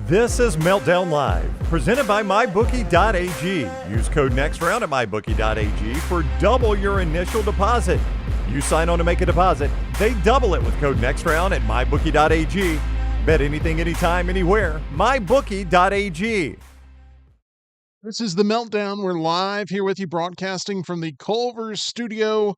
This is Meltdown Live, presented by MyBookie.ag. Use code NEXTROUND at MyBookie.ag for double your initial deposit. You sign on to make a deposit, they double it with code NEXTROUND at MyBookie.ag. Bet anything, anytime, anywhere. MyBookie.ag. This is the Meltdown. We're live here with you, broadcasting from the Culver studio.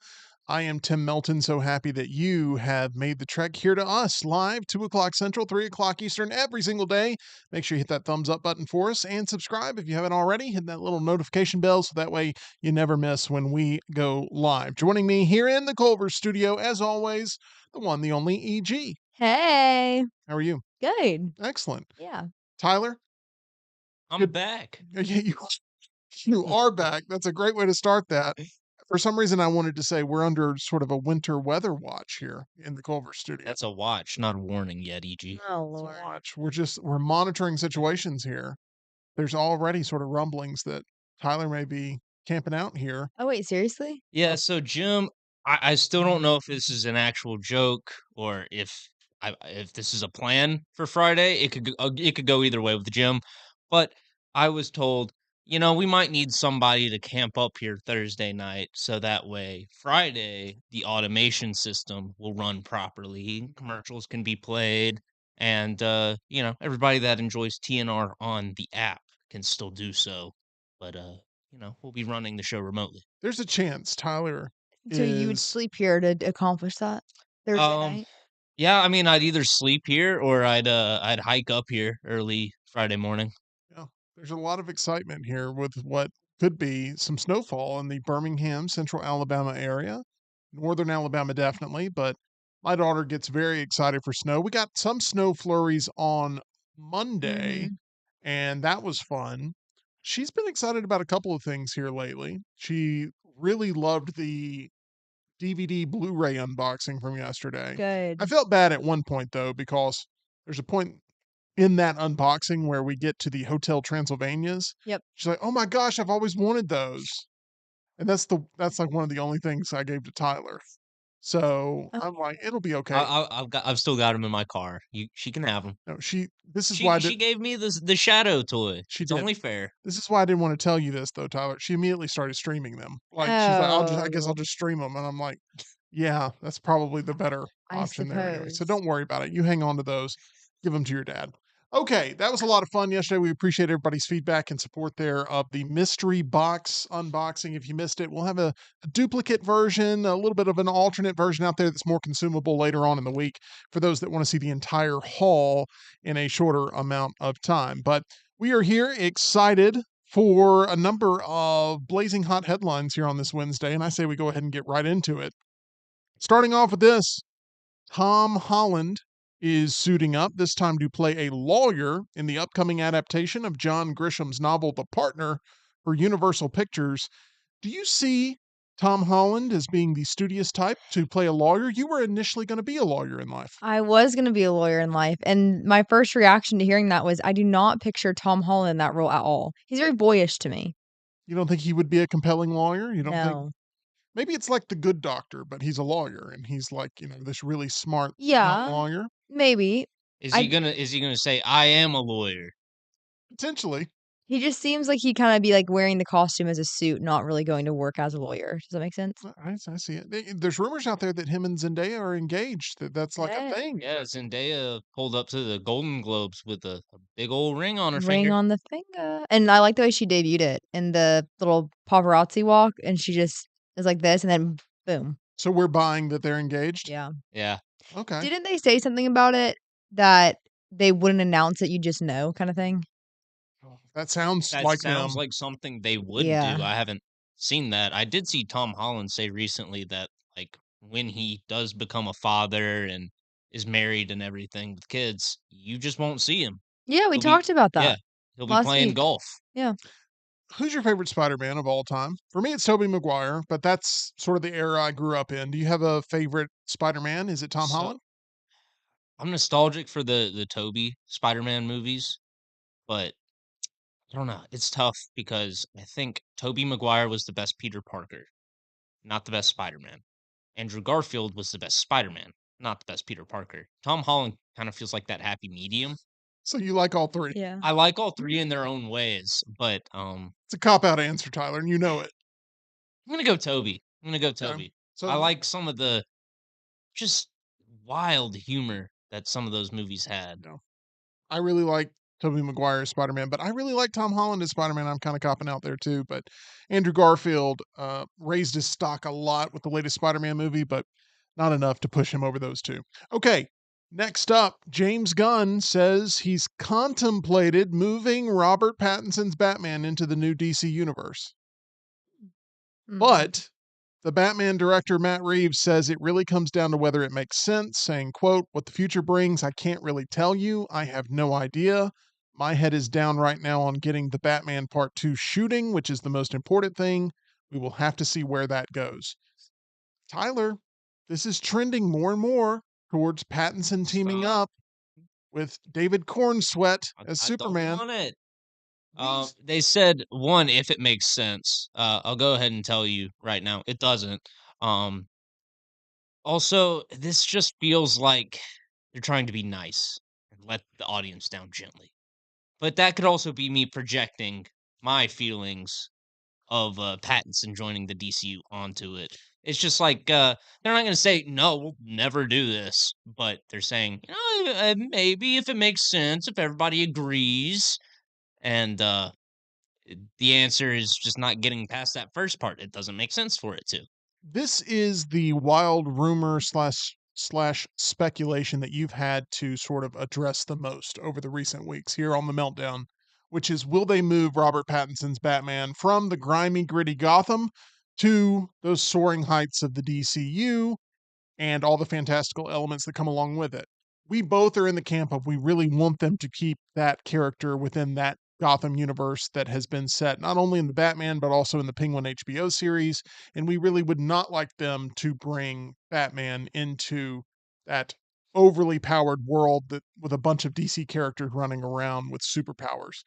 I am Tim Melton, so happy that you have made the trek here to us live, 2 o'clock Central, 3 o'clock Eastern, every single day. Make sure you hit that thumbs up button for us and subscribe if you haven't already. Hit that little notification bell so that way you never miss when we go live. Joining me here in the Culver studio, as always, the one, the only EG. Hey. How are you? Good. Excellent. Yeah. Tyler? I'm Good. back. You are back. That's a great way to start that. For some reason, I wanted to say we're under sort of a winter weather watch here in the Culver studio. That's a watch, not a warning yet, EG. Oh, It's a Lord. watch. We're monitoring situations here. There's already sort of rumblings that Tyler may be camping out here. Oh, wait, seriously? Yeah, so Jim, I still don't know if this is an actual joke or if this is a plan for Friday. It could go either way with the gym, but I was told, we might need somebody to camp up here Thursday night so that way Friday the automation system will run properly, commercials can be played, and everybody that enjoys TNR on the app can still do so. But we'll be running the show remotely. There's a chance Tyler So you would is. sleep here to accomplish that Thursday night? Yeah, I mean, I'd either sleep here or I'd hike up here early Friday morning. Yeah, there's a lot of excitement here with what could be some snowfall in the Birmingham, Central Alabama area. Northern Alabama, definitely, but my daughter gets very excited for snow. We got some snow flurries on Monday, and that was fun. She's been excited about a couple of things here lately. She really loved the DVD Blu-ray unboxing from yesterday. Good. I felt bad at one point though, because there's a point in that unboxing where we get to the Hotel Transylvanias. Yep. She's like, "Oh my gosh, I've always wanted those." And that's like one of the only things I gave to Tyler. So Oh. I'm like, it'll be okay. I've still got him in my car. She can have them. No, this is why I She did, gave me the shadow toy. She It's did. only fair. this is why I didn't want to tell you this though, Tyler. She immediately started streaming them. Like she's like, I guess I'll Oh. just stream them. And I'm like, yeah, that's probably the better I option there anyway. So suppose. don't worry about it. You hang on to those. Give them to your dad. Okay, that was a lot of fun yesterday. We appreciate everybody's feedback and support there of the mystery box unboxing. If you missed it, we'll have a duplicate version, a little bit of an alternate version out there that's more consumable later on in the week for those that want to see the entire haul in a shorter amount of time. But we are here excited for a number of blazing hot headlines here on this Wednesday, and I say we go ahead and get right into it. Starting off with this, Tom Holland is suiting up, this time to play a lawyer in the upcoming adaptation of John Grisham's novel The Partner for Universal Pictures. Do you see Tom Holland as being the studious type to play a lawyer? You were initially going to be a lawyer in life. I was going to be a lawyer in life. And my first reaction to hearing that was I do not picture Tom Holland in that role at all. He's very boyish to me. You don't think he would be a compelling lawyer? You don't think? No. Maybe it's like The Good Doctor, but he's a lawyer and he's like, this really smart Yeah. lawyer. Maybe. Is he gonna say I am a lawyer? Potentially. He just seems like he'd kind of be like wearing the costume as a suit, not really going to work as a lawyer. Does that make sense? I see it. There's rumors out there that him and Zendaya are engaged. That's like a thing. Yeah, Zendaya pulled up to the Golden Globes with a big old ring on her Ring finger. on the finger. And I like the way she debuted it in the little paparazzi walk. And she just is like this and then boom. So we're buying that they're engaged? Yeah. Yeah. Okay. Didn't they say something about it that they wouldn't announce it, you just know kind of thing? That sounds That like sounds them. like something they would Yeah. do. I haven't seen that. I did see Tom Holland say recently that like when he does become a father and is married and everything with kids, you just won't see him. Yeah, we He'll be- talked about Yeah, that. he'll be last playing week. golf. Yeah. Who's your favorite Spider-Man of all time? For me, it's Tobey Maguire, but that's sort of the era I grew up in. Do you have a favorite Spider-Man? Is it Tom So- Holland? I'm nostalgic for the Tobey Spider-Man movies, but I don't know. It's tough because I think Tobey Maguire was the best Peter Parker, not the best Spider-Man. Andrew Garfield was the best Spider-Man, not the best Peter Parker. Tom Holland kind of feels like that happy medium. So you like all three. Yeah. I like all three in their own ways, but It's a cop-out answer, Tyler, and you know it. I'm gonna go Toby. I'm gonna go Okay. Toby. So I like some of the just wild humor that some of those movies had. no. I really like Tobey Maguire's Spider-Man, but I really like Tom Holland as Spider-Man. I'm kind of copping out there too. But Andrew Garfield raised his stock a lot with the latest Spider-Man movie, but not enough to push him over those two. Okay, next up, James Gunn says he's contemplated moving Robert Pattinson's Batman into the new DC universe. Mhm. But the Batman director Matt Reeves says it really comes down to whether it makes sense, saying, quote, "What the future brings, I can't really tell you. I have no idea. My head is down right now on getting the Batman Part 2 shooting, which is the most important thing. We will have to see where that goes." Tyler, this is trending more and more towards Pattinson teaming Stop. up with David Cornsweat as I don't Superman. want it. These They said one, if it makes sense. I'll go ahead and tell you right now, it doesn't. Um, Also, this just feels like they're trying to be nice and let the audience down gently. But that could also be me projecting my feelings of Pattinson joining the DCU onto it. It's just like they're not going to say no, we'll never do this, but they're saying, maybe if it makes sense, if everybody agrees, and the answer is just not getting past that first part. It doesn't make sense for it to. this is the wild rumor slash speculation that you've had to sort of address the most over the recent weeks here on the Meltdown, which is, will they move Robert Pattinson's Batman from the grimy, gritty Gotham to those soaring heights of the DCU and all the fantastical elements that come along with it? We both are in the camp of, we really want them to keep that character within that Gotham universe that has been set not only in the Batman but also in the Penguin HBO series, and we really would not like them to bring Batman into that overly powered world that with a bunch of DC characters running around with superpowers.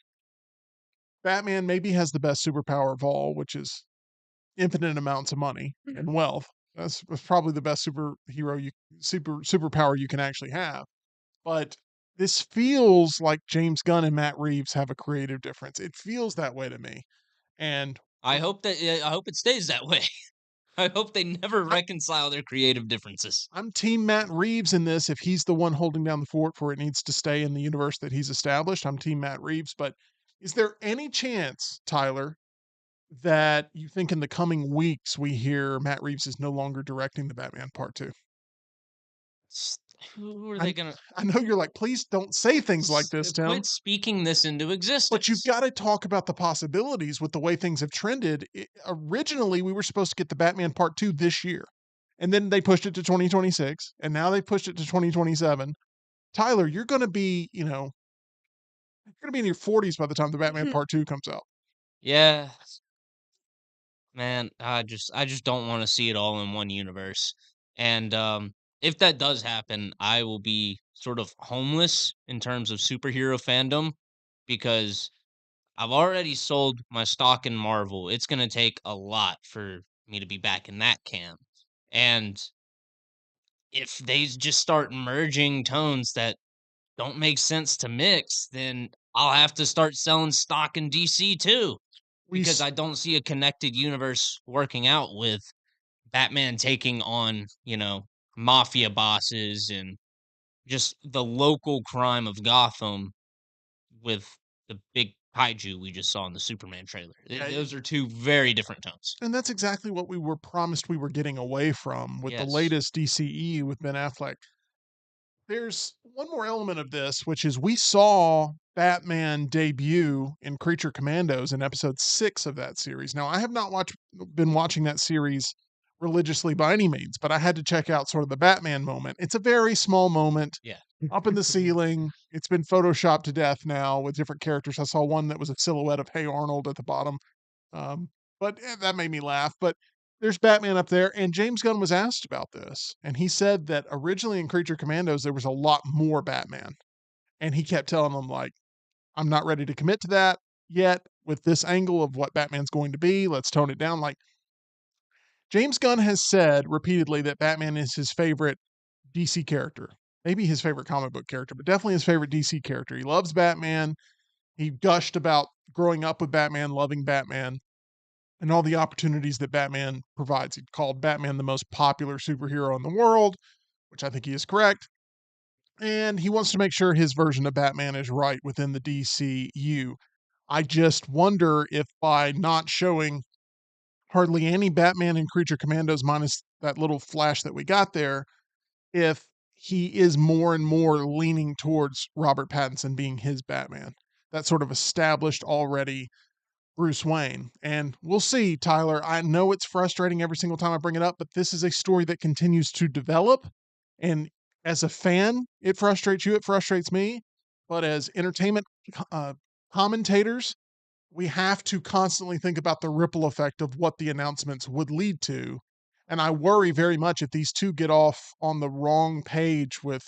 Batman maybe has the best superpower of all, which is infinite amounts of money and wealth. That's probably the best superpower you can actually have. But this feels like James Gunn and Matt Reeves have a creative difference. It feels that way to me. And I hope that I hope it stays that way. I hope they never I, reconcile their creative differences. I'm team Matt Reeves in this. If he's the one holding down the fort for it needs to stay in the universe that he's established, I'm team Matt Reeves. But is there any chance, Tyler, that you think in the coming weeks we hear Matt Reeves is no longer directing the Batman Part 2? Who are I they gonna I know you're like, "Please don't say things like this, Tim." quit speaking this into But you've existence? gotta talk about the possibilities with the way things have trended. Originally, we were supposed to get the Batman Part 2 this year, and then they pushed it to 2026, and now they pushed it to 2027. Tyler, you're gonna be, you're gonna be in your 40s by the time the Batman Part 2 comes out. Yeah, man, I just don't want to see it all in one universe. And if that does happen, I will be sort of homeless in terms of superhero fandom because I've already sold my stock in Marvel. It's going to take a lot for me to be back in that camp. And if they just start merging tones that don't make sense to mix, then I'll have to start selling stock in DC too, We because s I don't see a connected universe working out with Batman taking on, mafia bosses and just the local crime of Gotham with the big kaiju we just saw in the Superman trailer. Yeah, Those are two very different tones. and that's exactly what we were promised we were getting away from with the Yes. latest DCE with Ben Affleck. There's one more element of this, which is we saw Batman debut in Creature Commandos in episode 6 of that series. Now, I have not been watching that series religiously by any means, but I had to check out sort of the Batman moment. It's a very small moment Yeah. up in the ceiling. It's been photoshopped to death now with different characters. I saw one that was a silhouette of Hey Arnold at the bottom. Um, but that made me laugh. But there's Batman up there, and James Gunn was asked about this, and he said that originally in Creature Commandos there was a lot more Batman, and he kept telling them like, "I'm not ready to commit to that yet. With this angle of what Batman's going to be, let's tone it down." Like James Gunn has said repeatedly that Batman is his favorite DC character. maybe his favorite comic book character, but definitely his favorite DC character. He loves Batman. He gushed about growing up with Batman, loving Batman, and all the opportunities that Batman provides. He called Batman the most popular superhero in the world, which I think he is correct. And he wants to make sure his version of Batman is right within the DCU. I just wonder if by not showing hardly any Batman and Creature Commandos minus that little flash that we got there, if he is more and more leaning towards Robert Pattinson being his Batman. That sort of established already Bruce Wayne. And we'll see, Tyler. I know it's frustrating every single time I bring it up, but this is a story that continues to develop. And as a fan, it frustrates you, it frustrates me. But as entertainment commentators, we have to constantly think about the ripple effect of what the announcements would lead to. And I worry very much if these two get off on the wrong page with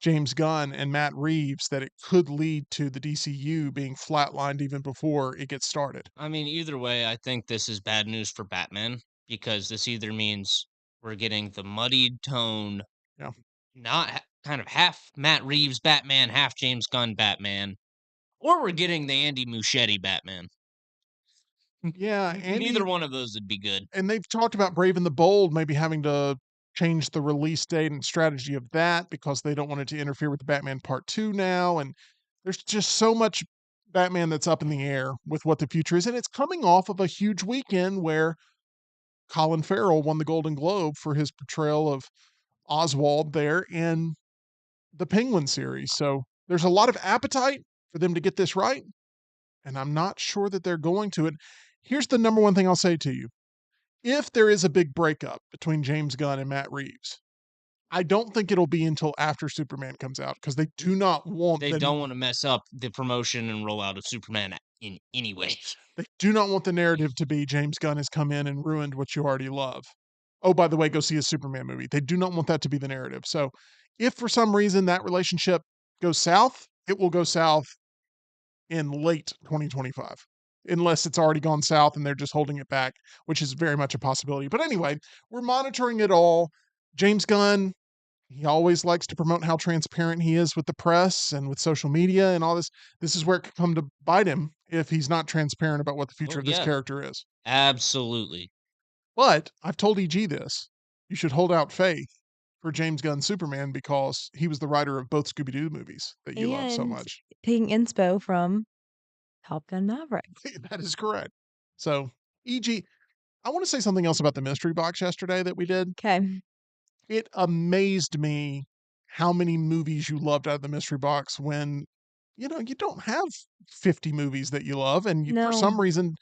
James Gunn and Matt Reeves, that it could lead to the DCU being flatlined even before it gets started. I mean, either way, I think this is bad news for Batman because this either means we're getting the muddied tone, Yeah. not kind of half Matt Reeves Batman, half James Gunn Batman, or we're getting the Andy Muschietti Batman. Yeah, Neither Andy, one of those would be good. and they've talked about Brave and the Bold maybe having to change the release date and strategy of that because they don't want it to interfere with the Batman Part 2 now. And there's just so much Batman that's up in the air with what the future is. And it's coming off of a huge weekend where Colin Farrell won the Golden Globe for his portrayal of Oswald there in the Penguin series. So there's a lot of appetite for them to get this right. And I'm not sure that they're going to. And here's the number one thing I'll say to you. If there is a big breakup between James Gunn and Matt Reeves, I don't think it'll be until after Superman comes out because they do not want They don't want to mess up the promotion and rollout of Superman in any way. they do not want the narrative to be James Gunn has come in and ruined what you already love. Oh, by the way, go see a Superman movie. They do not want that to be the narrative. So if for some reason that relationship goes south, it will go south in late 2025, unless it's already gone south and they're just holding it back, which is very much a possibility. But anyway, we're monitoring it all. James Gunn, he always likes to promote how transparent he is with the press and with social media and all this. This is where it could come to bite him if he's not transparent about what the future Oh, of this yeah. character is. Absolutely. But I've told EG this. You should hold out faith for James Gunn's Superman because he was the writer of both Scooby-Doo movies that you love so And much. taking inspo from Top Gun Maverick. That is correct. So, EG, I want to say something else about the mystery box yesterday that we did. Okay. It amazed me how many movies you loved out of the mystery box when, you don't have 50 movies that you love. And for No. some reason,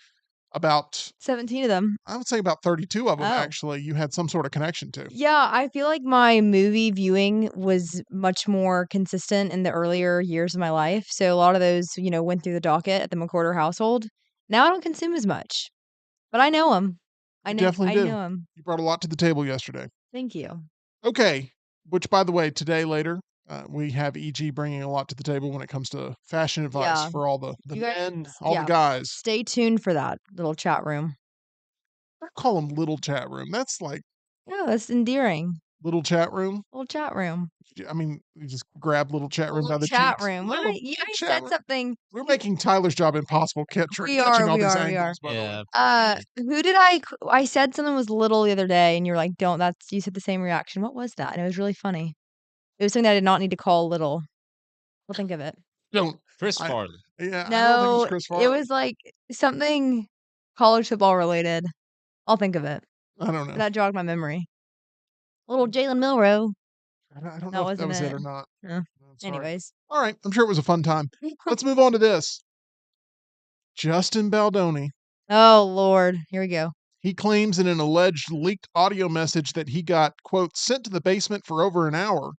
about, 17 of them. I would say about 32 of them Oh. actually, you had some sort of connection to. Yeah, I feel like my movie viewing was much more consistent in the earlier years of my life. So a lot of those, went through the docket at the McWhorter household. Now I don't consume as much, but I know them. You definitely I do. know them. You brought a lot to the table yesterday. Thank you. Okay, which by the way, today later, we have EG bringing a lot to the table when it comes to fashion advice Yeah. for all the You guys- men, all yeah. the guys. Stay tuned for that little chat room. I call them little chat room. That's like Yeah, that's endearing. little chat room. Little chat room. I mean, you just grab little chat room by Little the chat cheeks. room. Little You chat said room. something. We're making Tyler's job impossible catching We all are, these we are. angles, by the way. Yeah. Who did I said something was little the other day and you're like, you said the same reaction. What was that? And it was really funny. It was something that I did not need to call little. I'll think of it. Don't. Chris I- Farley. Yeah, I don't think No, it's Chris Farley. it was like something college football related. I'll think of it. I don't know. That jogged my memory. Little Jalen Milrow. I don't that know if that wasn't was it it. or not. Yeah. No, sorry. Anyways. All right. I'm sure it was a fun time. Let's move on to this. Justin Baldoni. Oh, Lord. Here we go. He claims in an alleged leaked audio message that he got, quote, sent to the basement for over an hour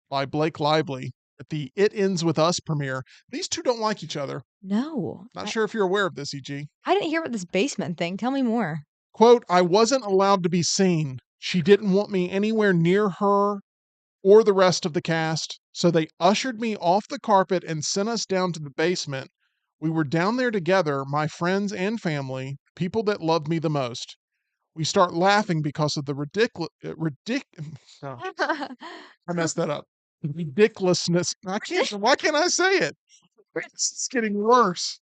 by Blake Lively at the It Ends With Us premiere. These two don't like each other. No. Not sure if you're aware of this, EG. I didn't hear about this basement thing. Tell me more. Quote, I wasn't allowed to be seen. She didn't want me anywhere near her or the rest of the cast, so they ushered me off the carpet and sent us down to the basement. We were down there together, my friends and family, people that loved me the most. We start laughing because of the ridiculous. I messed that up. ridiculousness. Why can't I say it? It's getting worse.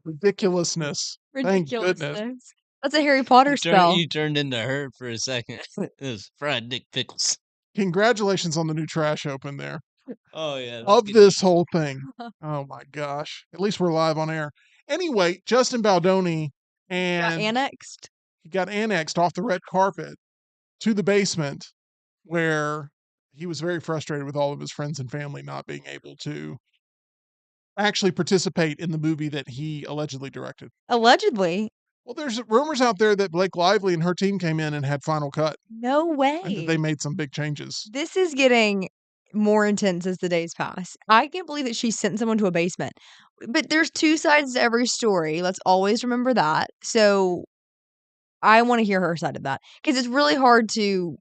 Ridiculousness. Thank goodness. Ridiculousness. That's a Harry Potter spell. You turned into her for a second. It was fried Dick Pickles. Congratulations on the new trash open there. Oh yeah, that's Of good this shit. whole thing. Oh my gosh. At least we're live on air. Anyway, Justin Baldoni Got and annexed. he got annexed off the red carpet to the basement where he was very frustrated with all of his friends and family not being able to actually participate in the movie that he allegedly directed. Allegedly. Well, there's rumors out there that Blake Lively and her team came in and had final cut No and that they way. made some big changes. This is getting more intense as the days pass. I can't believe that she sent someone to a basement. But there's two sides to every story. Let's always remember that. So I want to hear her side of that because it's really hard to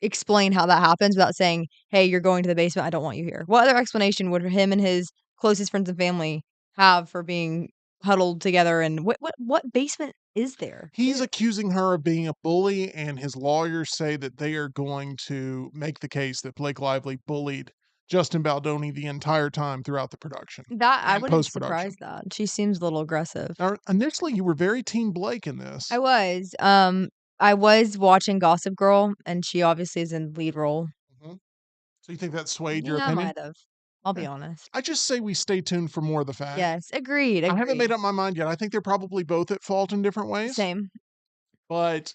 explain how that happens without saying, "Hey, you're going to the basement. I don't want you here." What other explanation would him and his closest friends and family have for being huddled together? And what basement is there? He's accusing her of being a bully, and his lawyers say that they are going to make the case that Blake Lively bullied Justin Baldoni the entire time throughout the production That I and wouldn't post-production. surprise that. She seems a little aggressive. Now, initially, you were very Team Blake in this. I was watching Gossip Girl, and she obviously is in lead role. Mhm. So you think that swayed your Yeah, I opinion? might have. I'll be Okay. honest. I just say we stay tuned for more of the facts. Yes, agreed. I haven't made Agreed. up my mind yet. I think they're probably both at fault in different ways, Same. but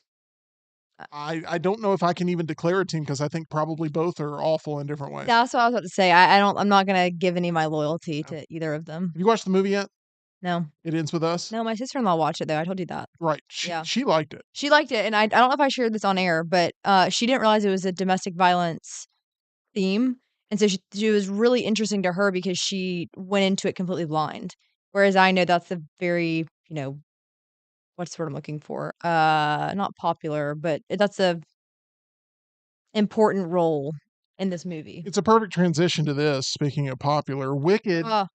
Uh, I don't know if I can even declare a team because I think probably both are awful in different ways. That's what I was about to say. I don't. I'm not gonna give any of my loyalty Yeah. to either of them. Have you watched the movie yet? No, It Ends With Us? no. My sister-in-law watched it though. I told you that. Right. Yeah. She liked it. She liked it, and I don't know if I shared this on air, but she didn't realize it was a domestic violence theme, and so she was really interesting to her because she went into it completely blind. Whereas I know that's a very what's the word I'm looking for? Not popular, but that's a important role in this movie. It's a perfect transition to this. Speaking of popular, Wicked. Uh,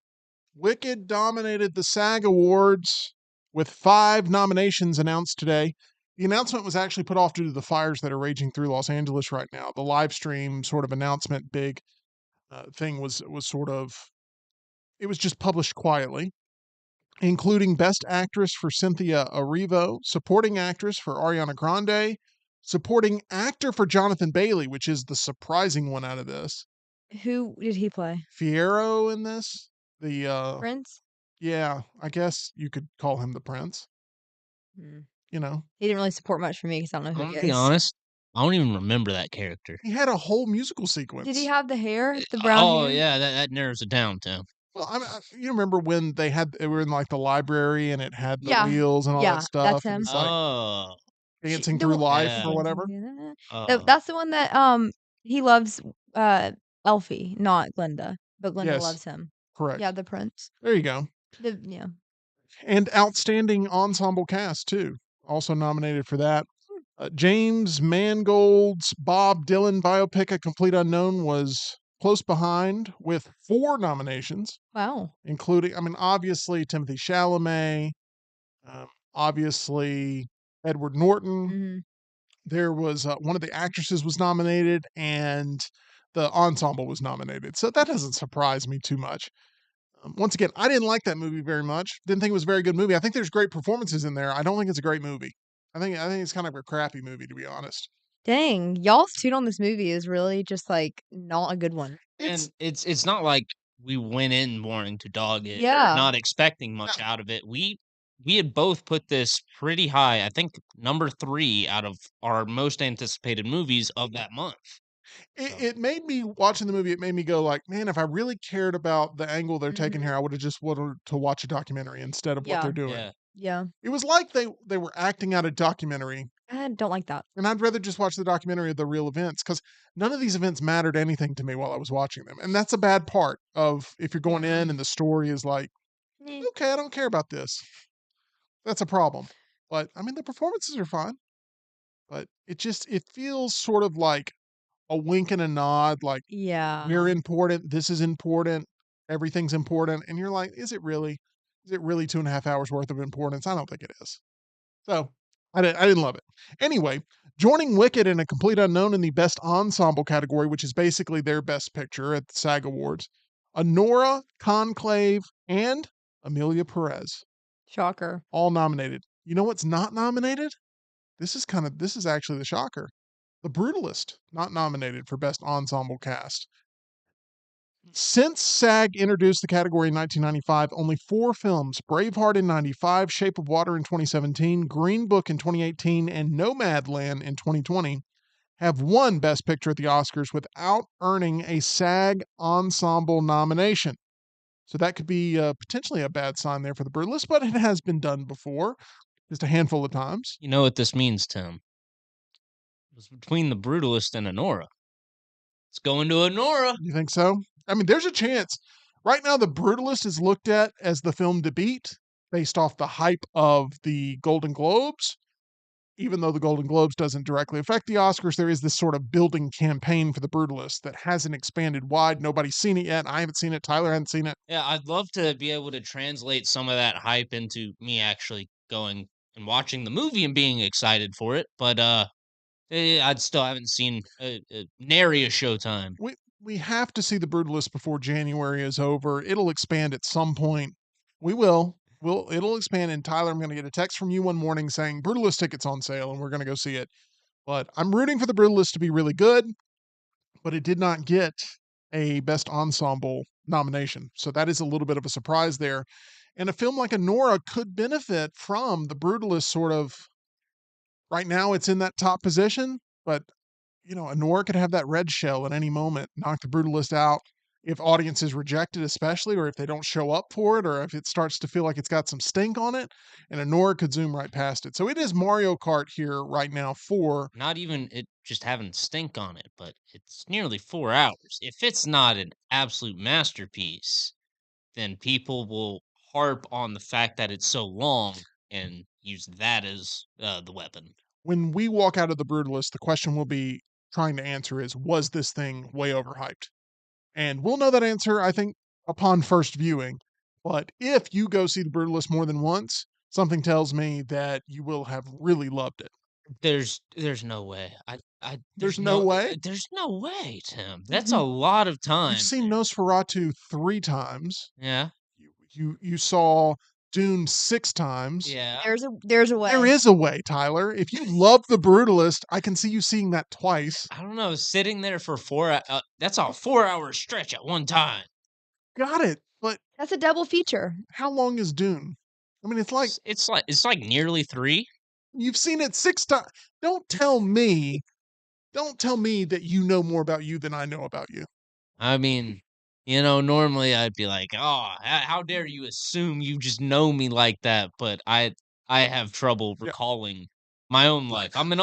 Wicked dominated the SAG Awards with 5 nominations announced today. The announcement was actually put off due to the fires that are raging through Los Angeles right now. The live stream sort of announcement, big thing was sort of it was just published quietly, including Best Actress for Cynthia Erivo, Supporting Actress for Ariana Grande, Supporting Actor for Jonathan Bailey, which is the surprising one out of this. who did he play? Fierro in this. The Prince? yeah, I guess you could call him the prince. Hmm. You know, He didn't really support much for me because I don't know I'm who gonna he be is. honest. I don't even remember that character. he had a whole musical sequence. Did he have the hair, the brown Oh hair? yeah, that narrows it down, Tim. Well, you remember when they were in like the library and it had the Yeah, wheels and all that yeah, that's stuff, and him. it's like Oh, dancing through life Yeah. or whatever. oh, That's the one that he loves Elfie, not Glinda, but Glinda Yes, loves him. correct. Yeah, the prince. There you go. Yeah. And outstanding ensemble cast too, also nominated for that. James Mangold's Bob Dylan biopic, A Complete Unknown, was close behind with 4 nominations, Wow. including, I mean, obviously Timothy Chalamet, obviously Edward Norton. Hmm. There was one of the actresses was nominated, and the ensemble was nominated. So that doesn't surprise me too much. Once again, I didn't like that movie very much. Didn't think it was a very good movie. I think there's great performances in there. I don't think it's a great movie. I think it's kind of a crappy movie, to be honest. Dang, y'all's tune on this movie is really just like not a good one. It's and it's not like we went in wanting to dog it, Yeah. not expecting much out of it. We had both put this pretty high. I think number 3 out of our most anticipated movies of that month. So, it made me watching the movie. It made me go like, man, if I really cared about the angle they're taking Mhm. here, I would have just wanted to watch a documentary instead of what Yeah. they're doing. yeah. Yeah. It was like they were acting out a documentary, I don't like that. and I'd rather just watch the documentary of the real events because none of these events mattered anything to me while I was watching them, and that's a bad part of if you're going Yeah. in and the story is like, Eh. okay, I don't care about this. That's a problem. But I mean, the performances are fine, but it feels sort of like a wink and a nod, like Yeah. we're important, this is important, everything's important, and you're like, is it really? Is it really 2.5 hours worth of importance? I don't think it is. So I didn't love it. Anyway, Joining Wicked and A Complete Unknown in the Best Ensemble category, which is basically their Best Picture at the SAG Awards, Anora, Conclave, and Amelia Perez, Shocker. all nominated. You know what's not nominated? This is actually the shocker. The Brutalist, not nominated for Best Ensemble Cast. Since SAG introduced the category in 1995, only 4 films, Braveheart in 95, Shape of Water in 2017, Green Book in 2018, and Nomadland in 2020, have won Best Picture at the Oscars without earning a SAG Ensemble nomination. So that could be potentially a bad sign there for the Brutalist, but it has been done before, just a handful of times. You know what this means, Tim? It was between The Brutalist and Anora. It's going to Anora. You think so? I mean, there's a chance. Right now, The Brutalist is looked at as the film to beat based off the hype of the Golden Globes. Even though the Golden Globes doesn't directly affect the Oscars, there is this sort of building campaign for The Brutalist that hasn't expanded wide. Nobody's seen it yet. I haven't seen it. Tyler hasn't seen it. Yeah, I'd love to be able to translate some of that hype into me actually going and watching the movie and being excited for it. But I'd still haven't seen nary a showtime. We have to see The Brutalist before January is over. It'll expand at some point. We will. It'll expand. And Tyler, I'm going to get a text from you one morning saying Brutalist tickets on sale, and we're going to go see it. But I'm rooting for The Brutalist to be really good, but it did not get a Best Ensemble nomination. So that is a little bit of a surprise there. And a film like Anora could benefit from The Brutalist sort of. Right now, it's in that top position, but Anora could have that red shell at any moment, knock The Brutalist out if audiences reject it, especially, or if they don't show up for it, or if it starts to feel like it's got some stink on it, and Anora could zoom right past it. So it is Mario Kart here right now for. Not even it just having stink on it, but it's nearly 4 hours. If it's not an absolute masterpiece, then people will harp on the fact that it's so long and use that as the weapon. When we walk out of The Brutalist, the question we'll be trying to answer is, was this thing way overhyped? And we'll know that answer, I think, upon first viewing. But if you go see The Brutalist more than once, something tells me that you will have really loved it. There's no way. There's no way? There's no way, Tim. That's a lot of time. You've seen Nosferatu 3 times. Yeah. You saw Dune 6 times. Yeah. There's a way. There is a way, Tyler. If you love The Brutalist, I can see you seeing that twice. I don't know. Sitting there for 4 that's a 4-hour stretch at one time. Got it. But That's a double feature. how long is Dune? I mean, it's like nearly 3. you've seen it 6 times. Don't tell me that you know more about you than I know about you. I mean, normally I'd be like, "Oh, how dare you assume you just know me like that?" But I have trouble Yeah. recalling my own life. I'm an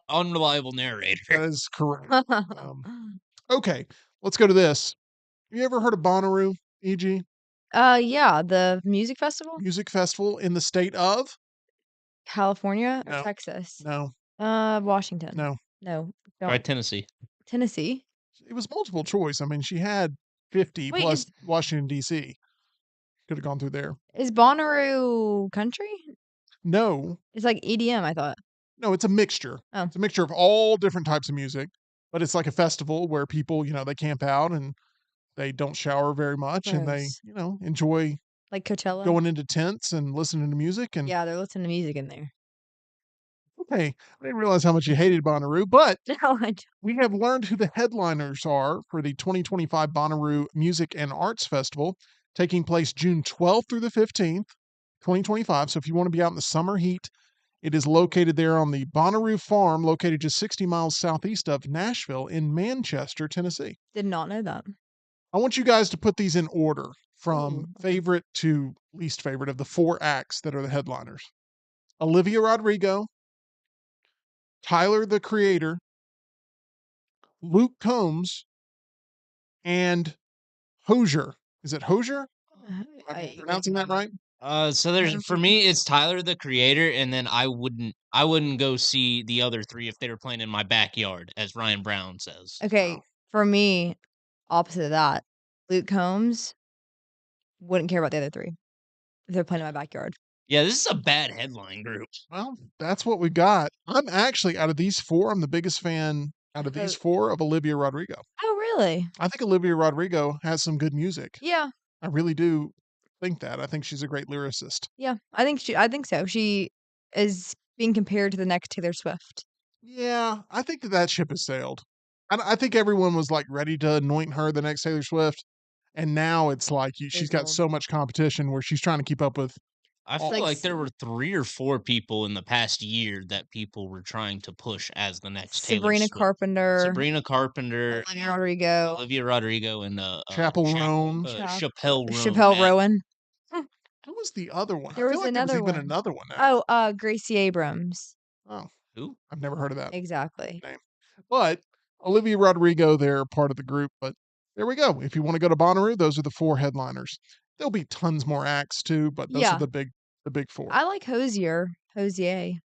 unreliable narrator. That is correct. Okay, let's go to this. You ever heard of Bonnaroo, E.G.? Yeah, the music festival? Music festival in the state of? California or No. Texas? No, Washington. no. No. Try Don't. Tennessee. Tennessee? It was multiple choice. I mean, she had 50 Wait, plus Washington, D.C. Could have gone through there. Is Bonnaroo country? No, It's like EDM, I thought. no, it's a mixture. Oh. It's a mixture of all different types of music, but it's like a festival where people, they camp out and they don't shower very much and they, Gross. enjoy Like Coachella? going into tents and listening to music. And Yeah, they're listening to music in there. okay, I didn't realize how much you hated Bonnaroo, but No, I don't. we have learned who the headliners are for the 2025 Bonnaroo Music and Arts Festival, taking place June 12th through the 15th, 2025. So if you want to be out in the summer heat, it is located there on the Bonnaroo Farm, located just 60 miles southeast of Nashville in Manchester, Tennessee. Did not know that. I want you guys to put these in order from Ooh, okay. favorite to least favorite of the 4 acts that are the headliners. Olivia Rodrigo, Tyler, the Creator, Luke Combs, and Hozier. Is it Hozier? Am I pronouncing that right? So there's for me it's Tyler the Creator, and then I wouldn't go see the other 3 if they were playing in my backyard, as Ryan Brown says. Okay, for me, opposite of that, Luke Combs wouldn't care about the other 3 if they're playing in my backyard. Yeah, this is a bad headline group. Well, that's what we got. I'm actually, out of these 4, I'm the biggest fan out of these Oh. 4 of Olivia Rodrigo. Oh, really? I think Olivia Rodrigo has some good music. Yeah. I really do think that. I think she's a great lyricist. Yeah. I think so. She is being compared to the next Taylor Swift. Yeah, I think that ship has sailed. I think everyone was, like, ready to anoint her the next Taylor Swift, and now it's like she's got Fizzled. so much competition where she's trying to keep up with I all feel Like like there were 3 or 4 people in the past year that people were trying to push as the next Taylor Sabrina Swift. Carpenter, Sabrina Carpenter, Olivia Rodrigo, Olivia Rodrigo, and Chappell Roan. Chappelle Roan. Chappelle Rowan. Who was the other one? I There feel was like there was another even one. another one now. Gracie Abrams. Oh, Who? I've never heard of that Exactly. name. But Olivia Rodrigo, they're part of the group. But there we go. If you want to go to Bonnaroo, those are the 4 headliners. There'll be tons more acts too, but those are Yeah. the big 4. I like Hosier. I think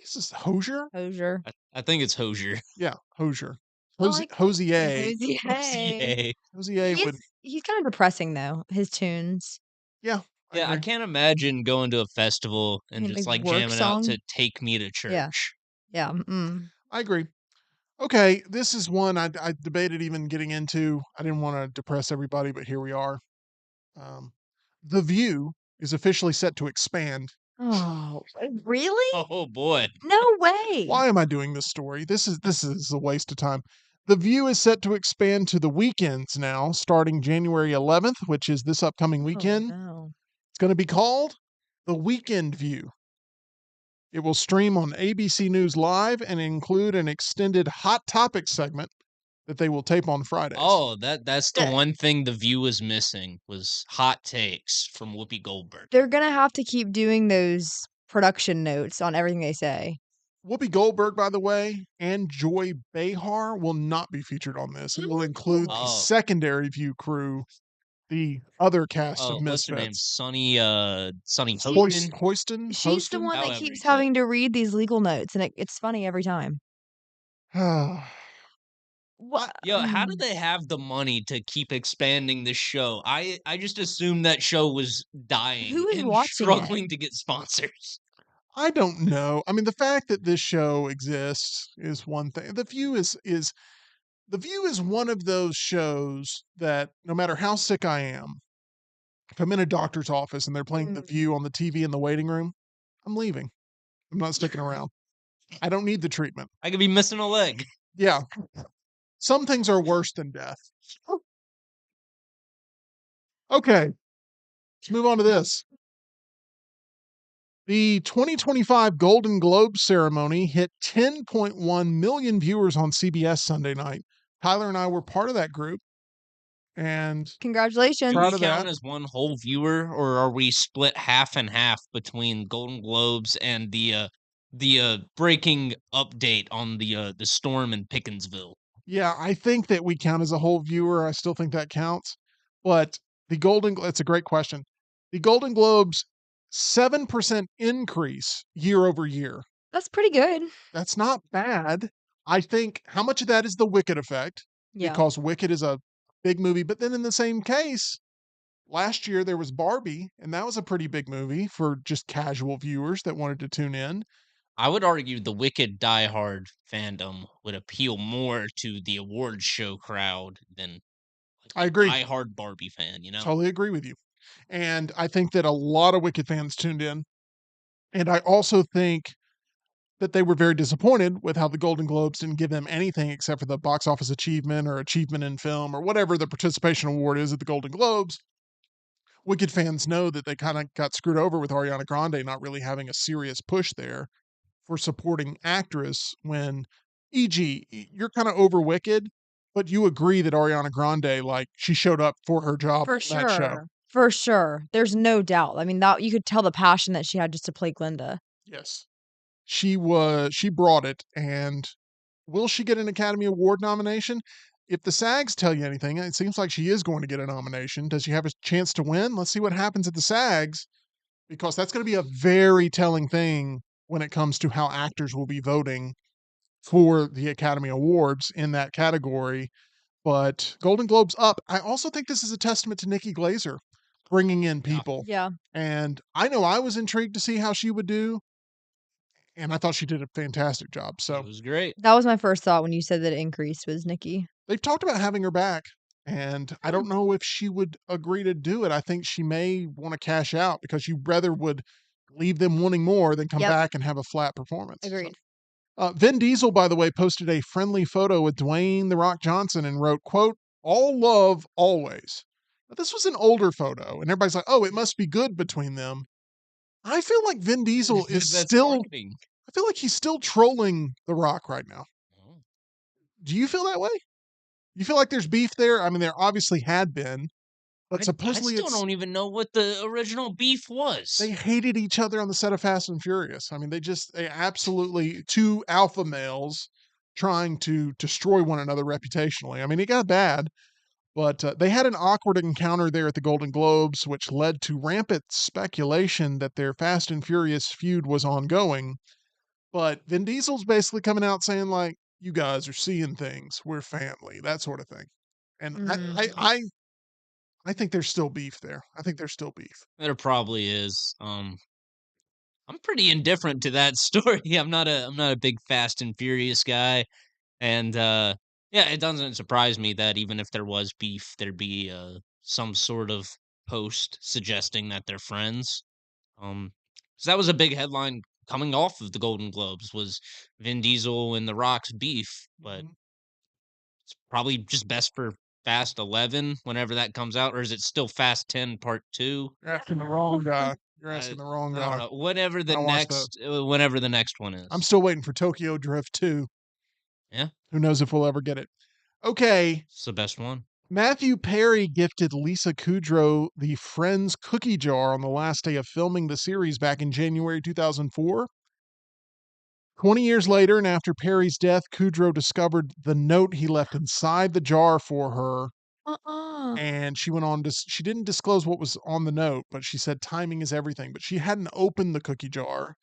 this is Hosier. Hosier. I think it's Hosier. Yeah, Hosier. I like Hosier. Hosier. Hosier would. He's kind of depressing though, his tunes. Yeah, I Yeah, I agree. can't imagine going to a festival and mean, just, like, like, work jamming out to song? "Take Me to Yeah. Church." Yeah. I agree. Okay, this is one I debated even getting into. I didn't want to depress everybody, but here we are. Um, The View is officially set to expand. Oh, really? Oh, boy. No way. Why am I doing this story? This is a waste of time. The View is set to expand to the weekends now, starting January 11th, which is this upcoming Oh, weekend. no. It's going to be called The Weekend View. It will stream on ABC News Live and include an extended Hot Topics segment that they will tape on Fridays. Oh, that's the Yeah. one thing The View was missing was hot takes from Whoopi Goldberg. They're gonna have to keep doing those production notes on everything they say. Whoopi Goldberg, by the way, and Joy Behar will not be featured on this. It will include the Oh. secondary View crew, the other cast of What's her name? Misfits. Sonny She's- Houston? She's the Hostin? one that However keeps you say it. having to read these legal notes, and it's funny every time. What? Yo, how do they have the money to keep expanding this show? I just assumed that show was dying Who is and watching it? struggling to get sponsors. I don't know. I mean, the fact that this show exists is one thing. The View is one of those shows that no matter how sick I am, if I'm in a doctor's office and they're playing The Mm. View on the TV in the waiting room, I'm leaving. I'm not sticking around. I don't need the treatment. I could be missing a leg. Yeah. Some things are worse than death. Okay. Let's move on to this. The 2025 Golden Globe ceremony hit 10.1 million viewers on CBS Sunday night. Tyler and I were part of that group, and Congratulations. Do Proud we of count that. as one whole viewer, or are we split half and half between Golden Globes and the breaking update on the storm in Pickensville? yeah, I think that we count as a whole viewer. I still think that counts. But it's a great question. The Golden Globes, 7% increase year over year. That's pretty good. That's not bad. I think how much of that is the Wicked effect? Yeah. Because Wicked is a big movie. But then in the same case, last year there was Barbie, and that was a pretty big movie for just casual viewers that wanted to tune in. I would argue the Wicked diehard fandom would appeal more to the awards show crowd than I agree. diehard Barbie fan, you know? Totally agree with you. And I think that a lot of Wicked fans tuned in. And I also think that they were very disappointed with how the Golden Globes didn't give them anything except for the box office achievement or achievement in film or whatever the participation award is at the Golden Globes. Wicked fans know that they kind of got screwed over with Ariana Grande not really having a serious push there for supporting actress when, e.g., you're kind of over Wicked, but you agree that Ariana Grande, like, she showed up for her job For on that show. sure. For sure. There's no doubt. I mean, that you could tell the passion that she had just to play Glinda. Yes. She brought it, and will she get an Academy Award nomination? If the SAGs tell you anything, it seems like she is going to get a nomination. Does she have a chance to win? Let's see what happens at the SAGs, because that's going to be a very telling thing when it comes to how actors will be voting for the Academy Awards in that category. But Golden Globes up. I also think this is a testament to Nikki Glaser. bringing in Yeah. people. Yeah. And I know I was intrigued to see how she would do, and I thought she did a fantastic job. It So was great. That was my first thought when you said that it increased was Nikki. they've talked about having her back, and I don't know if she would agree to do it. I think she may want to cash out because she rather would leave them wanting more than come Yep. back and have a flat performance. So, Agreed. Vin Diesel, by the way, posted a friendly photo with Dwayne "The Rock" Johnson and wrote, quote, "All love, always." Now, this was an older photo, and everybody's like, oh, it must be good between them. I feel like Vin Diesel is That's still, marketing. I feel like he's still trolling The Rock right now. Oh. Do you feel that way? You feel like there's beef there? I mean, there obviously had been, but I supposedly still don't even know what the original beef was. they hated each other on the set of Fast and Furious. I mean, they absolutely two alpha males trying to destroy one another reputationally. I mean, it got bad, but they had an awkward encounter there at the Golden Globes, which led to rampant speculation that their Fast and Furious feud was ongoing. But Vin Diesel's basically coming out saying like, "You guys are seeing things. We're family," that sort of thing. And I think there's still beef there. I think there's still beef. There probably is. I'm pretty indifferent to that story. I'm not a big Fast and Furious guy, and yeah, it doesn't surprise me that even if there was beef, there'd be some sort of post suggesting that they're friends. So that was a big headline coming off of the Golden Globes was Vin Diesel and The Rock's beef, but Mhm. it's probably just best for Fast 11 whenever that comes out, or is it still Fast 10 Part 2? You're asking the wrong guy. You're I asking the wrong I don't guy. know. I don't watch those. Whenever the next one I'm is. still waiting for Tokyo Drift 2. Yeah, Who knows if we'll ever get it. Okay. it's the best one. Matthew Perry gifted Lisa Kudrow the Friends cookie jar on the last day of filming the series back in January 2004. 20 years later, and after Perry's death, Kudrow discovered the note he left inside the jar for her. Uh-uh. And she went on to, she didn't disclose what was on the note, but she said timing is everything. But she hadn't opened the cookie jar,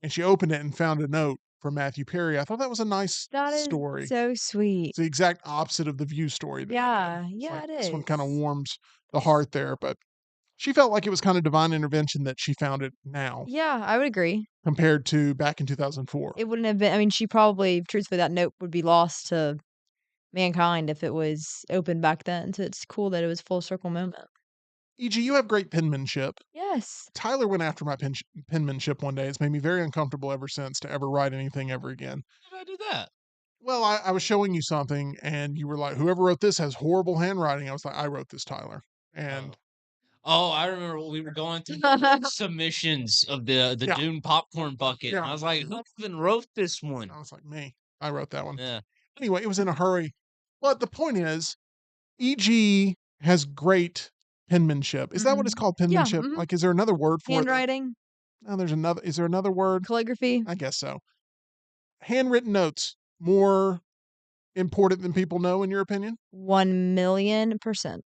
and she opened it and found a note from Matthew Perry. I thought that was a nice That is story. so sweet. It's the exact opposite of the View story. Yeah. It's Yeah, like, it this one kind of is. warms the heart there, but she felt like it was kind of divine intervention that she found it now Yeah, I would agree. compared to back in 2004. It wouldn't have been, I mean, she probably, truthfully, that note would be lost to mankind if it was open back then. So it's cool that it was full circle moment. E.g., you have great penmanship. Yes. Tyler went after my penmanship one day. It's made me very uncomfortable ever since to ever write anything ever again. How did I do that? Well, I was showing you something, and you were like, "Whoever wrote this has horrible handwriting." I was like, "I wrote this, Tyler." And Oh, I remember when we were going through submissions of the yeah, Dune popcorn bucket. And yeah, I was like, who even wrote this one? I was like, "Me, I wrote that one." Yeah. Anyway, it was in a hurry. But the point is, E.G. has great penmanship. Is that what it's called? Yeah. Penmanship? Like, is there another word for it? Handwriting, No, there's another. Is there another word? calligraphy. I guess so. Handwritten notes more important than people know, in your opinion? 1,000,000%.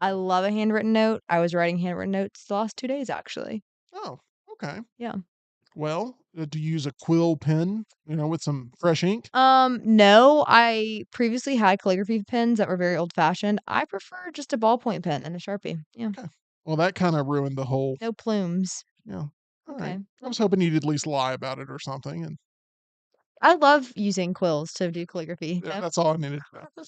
I love a handwritten note. I was writing handwritten notes the last 2 days, actually. Oh, okay. Yeah. Well, do you use a quill pen, with some fresh ink? No, I previously had calligraphy pens that were very old fashioned. I prefer just a ballpoint pen and a Sharpie. Yeah. Okay. Well, that kind of ruined the whole. No plumes. Yeah. All right. Okay. I was hoping you'd at least lie about it or something, and I love using quills to do calligraphy. yeah, Yep. that's all I needed to know.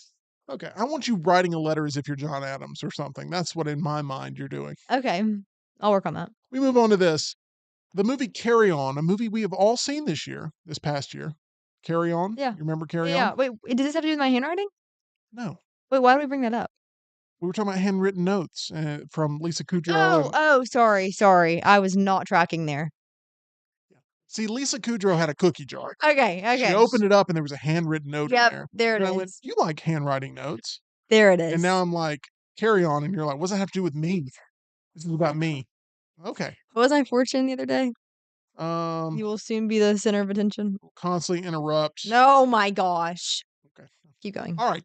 Okay. I want you writing a letter as if you're John Adams or something. That's what, in my mind, you're doing. Okay. I'll work on that. We move on to this. The movie Carry On, a movie we have all seen this past year. Carry On? Yeah. You remember Carry Yeah. On? Wait, does this have to do with my handwriting? No. Wait, why do we bring that up? We were talking about handwritten notes from Lisa Kudrow. Oh, sorry. I was not tracking there. See, Lisa Kudrow had a cookie jar. Okay. She opened it up and there was a handwritten note in Yep, there. there it And I went, is. "You like handwriting notes?" There it And is. now I'm like, "Carry On," and you're like, "What does that have to do with me? This is about me." Okay. What was I fortune the other day? Um, You will soon be the center of attention. constantly interrupt. No, my gosh. Okay. Keep going. All right.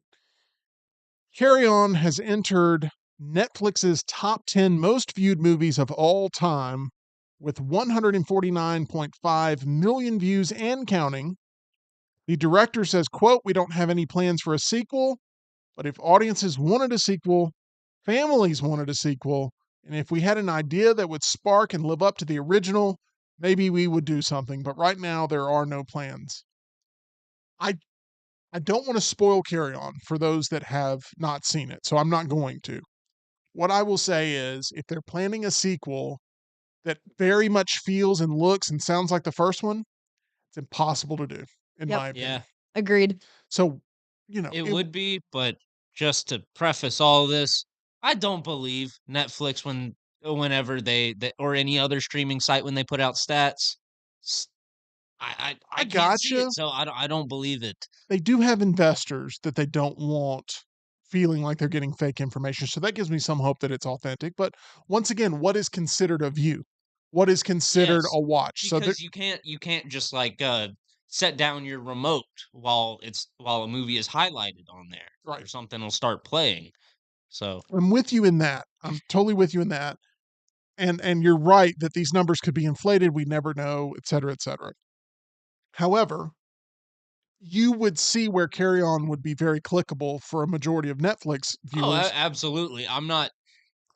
Carry On has entered Netflix's top 10 most viewed movies of all time with 149.5 million views and counting. The director says, quote, "We don't have any plans for a sequel, but if audiences wanted a sequel, families wanted a sequel, And if we had an idea that would spark and live up to the original, maybe we would do something. But right now, there are no plans. I I don't want to spoil Carry On for those that have not seen it, so I'm not going to. What I will say is, if they're planning a sequel that very much feels and looks and sounds like the first one, it's impossible to do, in Yep. my opinion. Yeah, Agreed. So, it would be, but just to preface all this, I don't believe Netflix whenever they or any other streaming site when they put out stats. S- I I can't see gotcha. it, so I don't believe it. They do have investors that they don't want feeling like they're getting fake information. So that gives me some hope that it's authentic. But once again, what is considered a view? What is considered Yes, a watch? So there, because you can't just like set down your remote while a movie is highlighted on there right. or something will start playing. So I'm with you in that. I'm totally with you in that. And you're right that these numbers could be inflated. We never know, et cetera, et cetera. However, you would see where Carry On would be very clickable for a majority of Netflix viewers, absolutely. I'm not.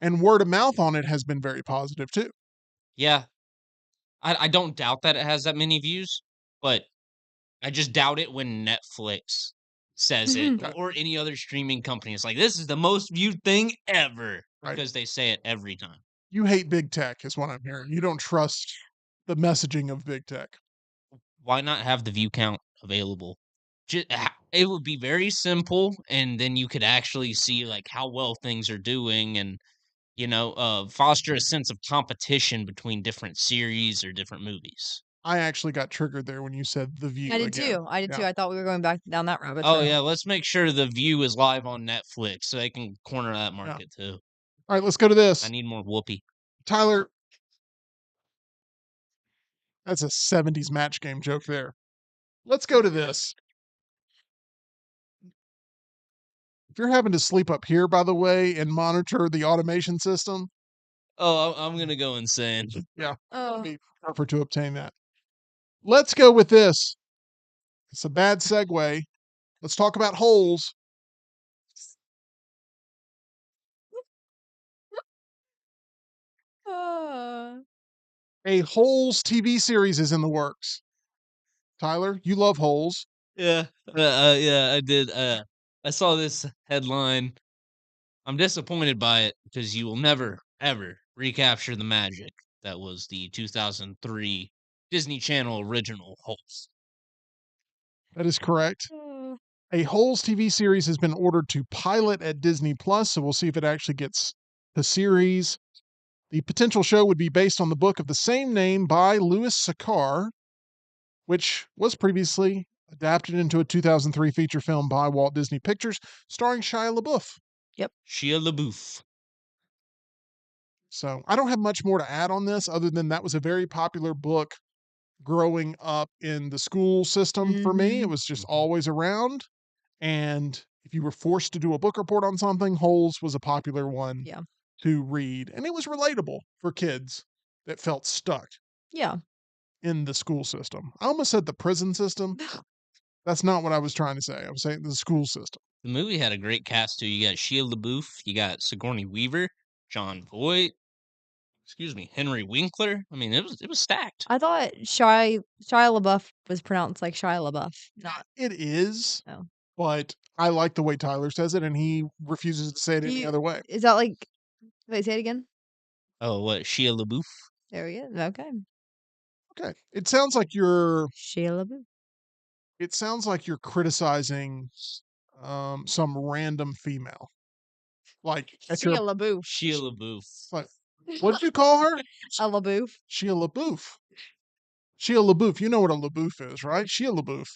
and word of mouth on it has been very positive too. Yeah, I don't doubt that it has that many views, but I just doubt it when Netflix says it Okay. or any other streaming company. It's like this is the most viewed thing ever Right. because they say it every time. You hate big tech, is what I'm hearing. You don't trust the messaging of big tech. Why not have the view count available? It would be very simple, and then you could actually see like how well things are doing, and foster a sense of competition between different series or different movies. I actually got triggered there when you said The I View did again. too. I did Yeah. too. I thought we were going back down that rabbit Oh trail. yeah, let's make sure the View is live on Netflix so they can corner that Yeah. market too. All right, let's go to I this. need more whoopee. Tyler, that's a 70s match game joke there. Let's go to this. If you're having to sleep up here, by the way, and monitor the automation system, Oh, I'm gonna go insane. yeah, Oh. be tougher to obtain that. Let's go with this. It's a bad segue. Let's talk about holes. Ah. A Holes TV series is in the works. Tyler, you love Holes. Yeah, yeah, I did. I saw this headline. I'm disappointed by it because you will never, ever recapture the magic that was the 2003 Disney Channel original Hulk. That is correct. Oh. A Holes TV series has been ordered to pilot at Disney Plus, so we'll see if it actually gets the series. The potential show would be based on the book of the same name by Louis Sakar, which was previously adapted into a 2003 feature film by Walt Disney Pictures starring Shia LaBeouf. Shia LaBeouf. So I don't have much more to add on this other than that was a very popular book growing up in the school system for me. It Mhm. was just Mhm. always around. And if you were forced to do a book report on something, Holes was a popular one Yeah. to read. And it was relatable for kids that felt stuck Yeah. in the school system. I almost said the prison system. That's not what I was trying to say. I was saying the school system. The movie had a great cast too. You got Shia LaBeouf, you got Sigourney Weaver, John Voight, Henry Winkler. I mean, it was stacked. I thought Shia LaBeouf was pronounced like Shia LaBeouf. It is, Oh. but I like the way Tyler says it, and he refuses to say it any You other way. is that like wait, say it again? Oh, what Shia LaBeouf? There we go. Okay. Okay. It sounds like you're Shia LaBeouf. criticizing some random female. Like at your Shia LaBeouf. Shia LaBeouf. like, what did you call her? A LaBeouf. Shia LaBeouf. Shia LaBeouf. You know what a LaBeouf is, right? Shia LaBeouf.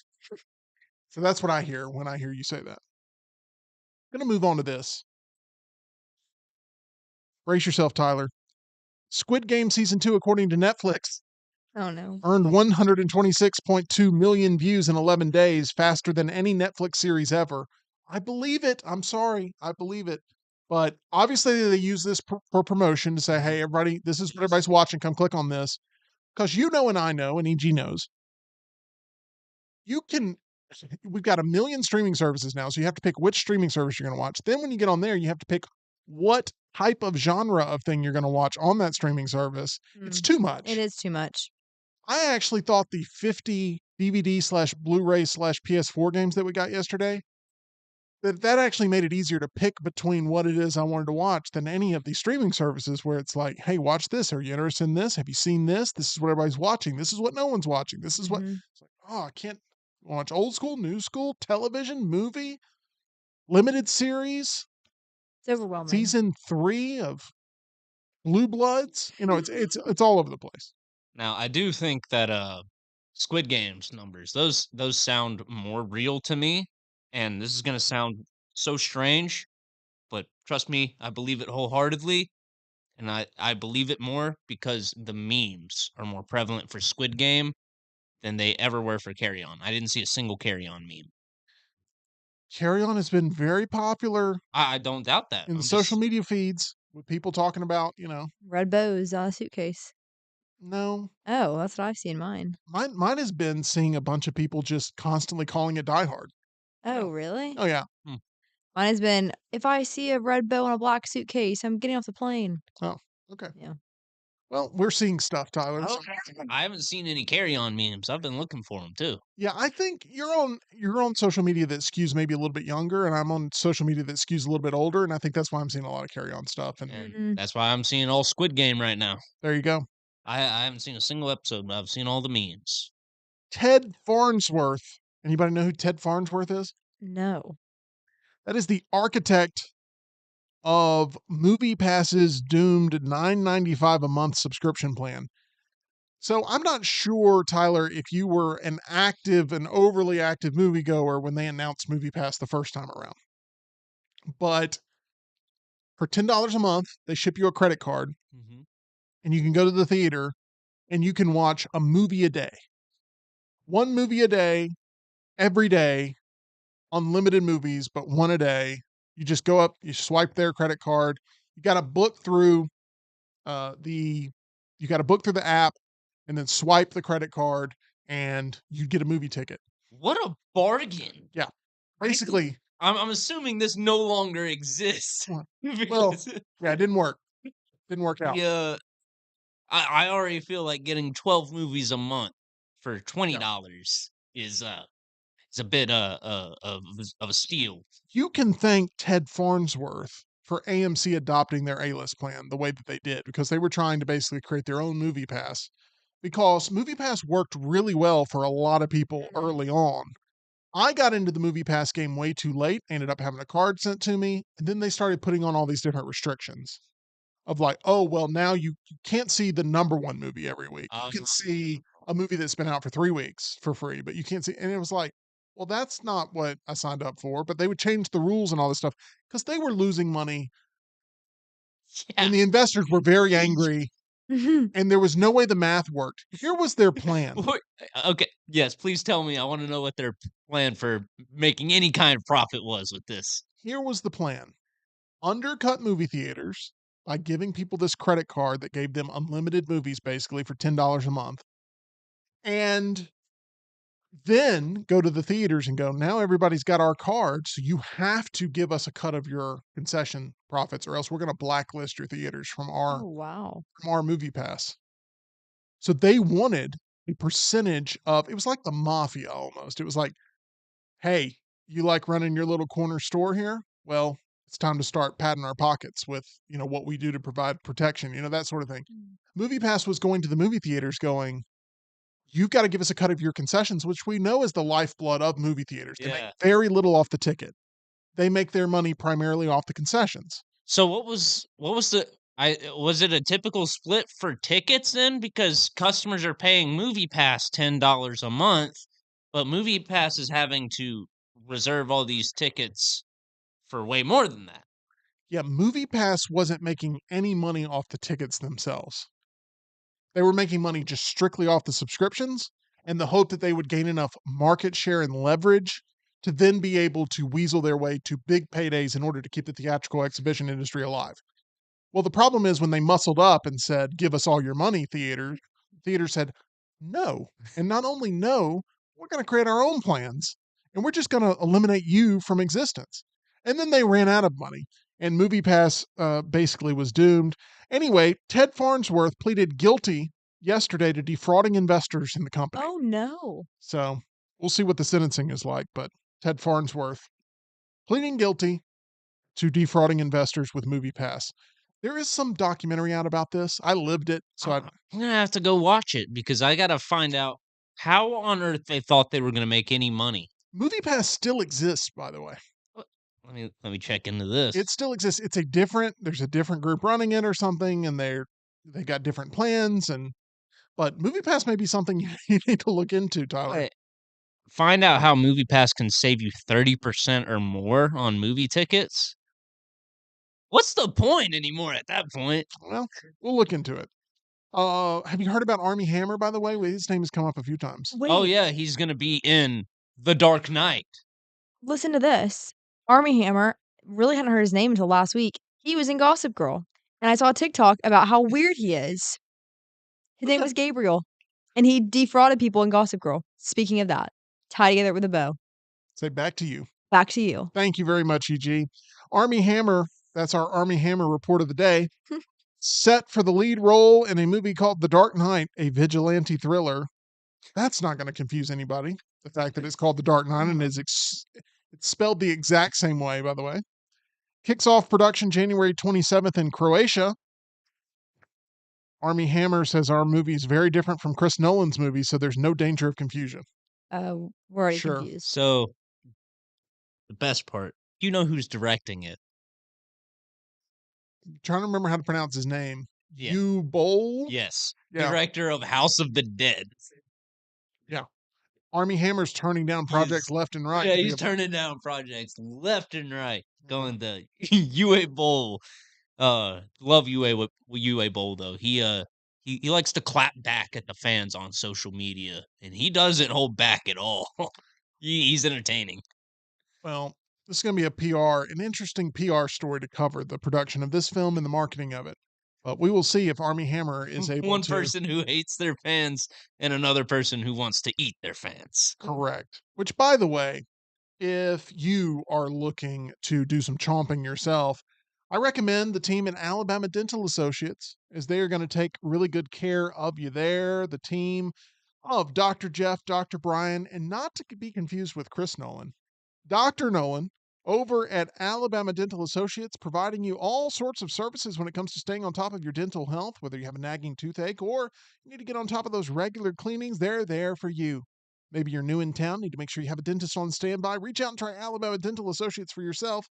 So that's what I hear when I hear you say that. Gonna move on to this. Brace yourself, Tyler. Squid Game season 2, according to Netflix, Oh no. earned 126.2 million views in 11 days, faster than any Netflix series ever. I believe it. I'm sorry. I believe it. But obviously, they use this for promotion to say, hey, everybody, this is what everybody's watching. Come click on this. Because you know, and I know, and EG knows, we've got a million streaming services now. So you have to pick which streaming service you're going to watch. Then when you get on there, you have to pick what type of genre of thing you're going to watch on that streaming service, it's Mm. too much. It is too much. I actually thought the 50 DVD/Blu-ray/PS4 games that we got yesterday, that actually made it easier to pick between what it is I wanted to watch than any of these streaming services where it's like, hey, watch this. Are you interested in this? Have you seen this? This is what everybody's watching. This is what no one's watching. This is what Mhm. it's like, oh, I can't watch old school, new school, television, movie, limited series, It's overwhelming. season 3 of Blue Bloods. It's all over the place. Now, I do think that Squid Game's numbers, those sound more real to me, and this is gonna sound so strange, but trust me, I believe it wholeheartedly, and I believe it more because the memes are more prevalent for Squid Game than they ever were for Carry On. I didn't see a single Carry On meme. Carry On has been very popular I don't doubt that. in the I'm social just media feeds with people talking about, Red bows on a suitcase. no, Oh, that's what I've seen mine. mine has been seeing a bunch of people just constantly calling it Die Hard. Oh, Yeah. really? Oh yeah. hmm. Mine has been, if I see a red bow on a black suitcase, I'm getting off the plane. Oh, okay. Yeah. Well, we're seeing stuff, Tyler. So, I haven't seen any Carry On memes. I've been looking for them too. yeah, I think you're on social media that skews maybe a little bit younger, and I'm on social media that skews a little bit older, and I think that's why I'm seeing a lot of Carry On stuff. And And Mhm. that's why I'm seeing all Squid Game right now. there you go. I haven't seen a single episode, but I've seen all the memes. Ted Farnsworth. Anybody know who Ted Farnsworth is? No. That is the architect of MoviePass's doomed $9.95 a month subscription plan. So I'm not sure, Tyler, if you were an overly active moviegoer when they announced MoviePass the first time around. But for $10 a month, they ship you a credit card, Mhm. and you can go to the theater and you can watch a movie a day. One movie a day, every day, unlimited movies, but one a day. You just go up, you swipe their credit card. You got to book through the app and then swipe the credit card and you get a movie ticket. What a bargain! Yeah. Basically, I'm assuming this no longer exists. well, because yeah, it didn't work. Didn't work out. yeah, I already feel like getting 12 movies a month for $20 is a bit of a steal. You can thank Ted Farnsworth for AMC adopting their A-list plan the way that they did because they were trying to basically create their own movie pass because movie pass worked really well for a lot of people early on. I got into the movie pass game way too late, ended up having a card sent to me, and then they started putting on all these different restrictions of like, oh, well, now you can't see the number one movie every week. You can see a movie that's been out for 3 weeks for free, but you can't see. And it was like, well, that's not what I signed up for. But they would change the rules and all this stuff because they were losing money Yeah. and the investors were very angry Mhm. and there was no way the math worked. Here was their plan. Okay, yes, please tell me. I want to know what their plan for making any kind of profit was with this. Here was the plan. Undercut movie theaters by giving people this credit card that gave them unlimited movies basically for $10 a month. And then go to the theaters and go, now everybody's got our card, so you have to give us a cut of your concession profits, or else we're going to blacklist your theaters from Oh, wow. our movie pass. So they wanted a percentage of it was like the mafia almost. It was like, hey, you like running your little corner store here? Well, it's time to start patting our pockets with, what we do to provide protection, that sort of thing. Movie Pass was going to the movie theaters going, you've got to give us a cut of your concessions, which we know is the lifeblood of movie theaters. They make Yeah. very little off the ticket. They make their money primarily off the concessions. So was it a typical split for tickets then? Because customers are paying Movie Pass $10 a month, but Movie Pass is having to reserve all these tickets for way more than that. Yeah, Movie Pass wasn't making any money off the tickets themselves. They were making money just strictly off the subscriptions and the hope that they would gain enough market share and leverage to then be able to weasel their way to big paydays in order to keep the theatrical exhibition industry alive. Well, the problem is when they muscled up and said, give us all your money, theater said, no. And not only no, we're going to create our own plans and we're just going to eliminate you from existence. And then they ran out of money. and MoviePass basically was doomed. Anyway, Ted Farnsworth pleaded guilty yesterday to defrauding investors in the company. Oh no. So we'll see what the sentencing is like, but Ted Farnsworth pleading guilty to defrauding investors with MoviePass. There is some documentary out about this. I lived it, so I'm gonna have to go watch it because I gotta find out how on earth they thought they were gonna make any money. MoviePass still exists, by the way. What- Let me check into this. It still exists. There's a different group running it or something, and they got different plans, but MoviePass may be something you need to look into, Tyler. Wait, find out how MoviePass can save you 30% or more on movie tickets. What's the point anymore at that point? Well, we'll look into it. Have you heard about Army Hammer, by the way? His name has come up a few times. Wait, Oh yeah, he's gonna be in The Dark Knight. listen to this. Army Hammer really hadn't heard his name until last week. He was in Gossip Girl. And I saw a TikTok about how weird he is. His name was Gabriel. And he defrauded people in Gossip Girl. Speaking of that, tie together with a bow. Say back to you. Back to you. Thank you very much, EG. Army Hammer, that's our Army Hammer report of the day. Set for the lead role in a movie called The Dark Knight, a vigilante thriller. That's not going to confuse anybody. The fact that it's called The Dark Knight and it's spelled the exact same way, by the way. Kicks off production January 27th in Croatia. Army Hammer says our movie is very different from Chris Nolan's movie, so there's no danger of confusion. We're already Sure. confused. So the best part, you know who's directing it. I'm trying to remember how to pronounce his name. Yeah. Yu Bowl? Yes. Yeah. Director of House of the Dead. Army Hammer's turning down projects left and right. Yeah, to be he's able- turning down projects left and right. Going to UA Bowl. Love UA Bowl though. He likes to clap back at the fans on social media, and he doesn't hold back at all. He's entertaining. Well, this is going to be an interesting PR story to cover the production of this film and the marketing of it. But we will see if Army Hammer is able One to. person who hates their fans and another person who wants to eat their fans. Correct. Which, by the way, if you are looking to do some chomping yourself, I recommend the team at Alabama Dental Associates, as they are going to take really good care of you there. The team of Dr. Jeff, Dr. Brian, and not to be confused with Chris Nolan, Dr. Nolan over at Alabama Dental Associates, providing you all sorts of services when it comes to staying on top of your dental health, whether you have a nagging toothache or you need to get on top of those regular cleanings. They're there for you. Maybe you're new in town, need to make sure you have a dentist on standby. Reach out and try Alabama Dental Associates for yourself.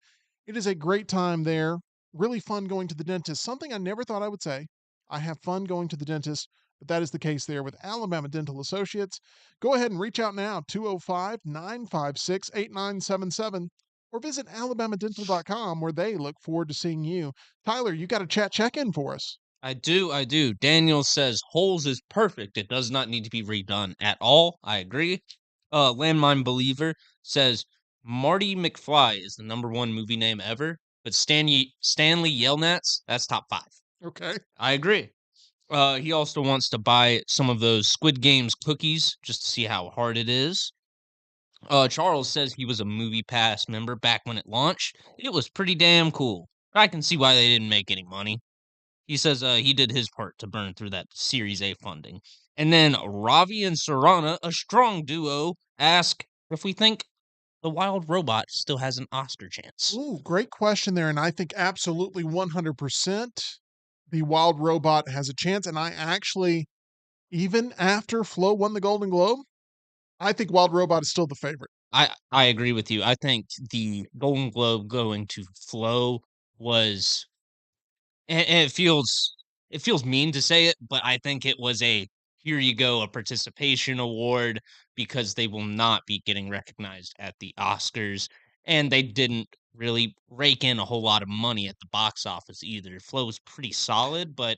It is a great time there. Really fun going to the dentist. Something I never thought I would say. I have fun going to the dentist, but that is the case there with Alabama Dental Associates. Go ahead and reach out now, 205-956-8977, or visit alabamadental.com, where they look forward to seeing you. Tyler, you got a chat check-in for us. I do. Daniel says Holes is perfect. It does not need to be redone at all. I agree. Landmine Believer says Marty McFly is the #1 movie name ever, but Stanley Yelnats, that's top 5. Okay. I agree. He also wants to buy some of those Squid Games cookies just to see how hard it is. Charles says he was a Movie Pass member back when it launched. It was pretty damn cool. I can see why they didn't make any money. He says he did his part to burn through that Series A funding. And then Ravi and Sarana, a strong duo, ask if we think The Wild Robot still has an Oscar chance. Ooh, great question there. And I think absolutely 100% the Wild Robot has a chance. And I actually, even after Flo won the Golden Globe, I think Wild Robot is still the favorite. I agree with you. I think the Golden Globe going to Flo was, and it feels mean to say it, but I think it was here you go, a participation award, because they will not be getting recognized at the Oscars, and they didn't really rake in a whole lot of money at the box office either. Flo was pretty solid, but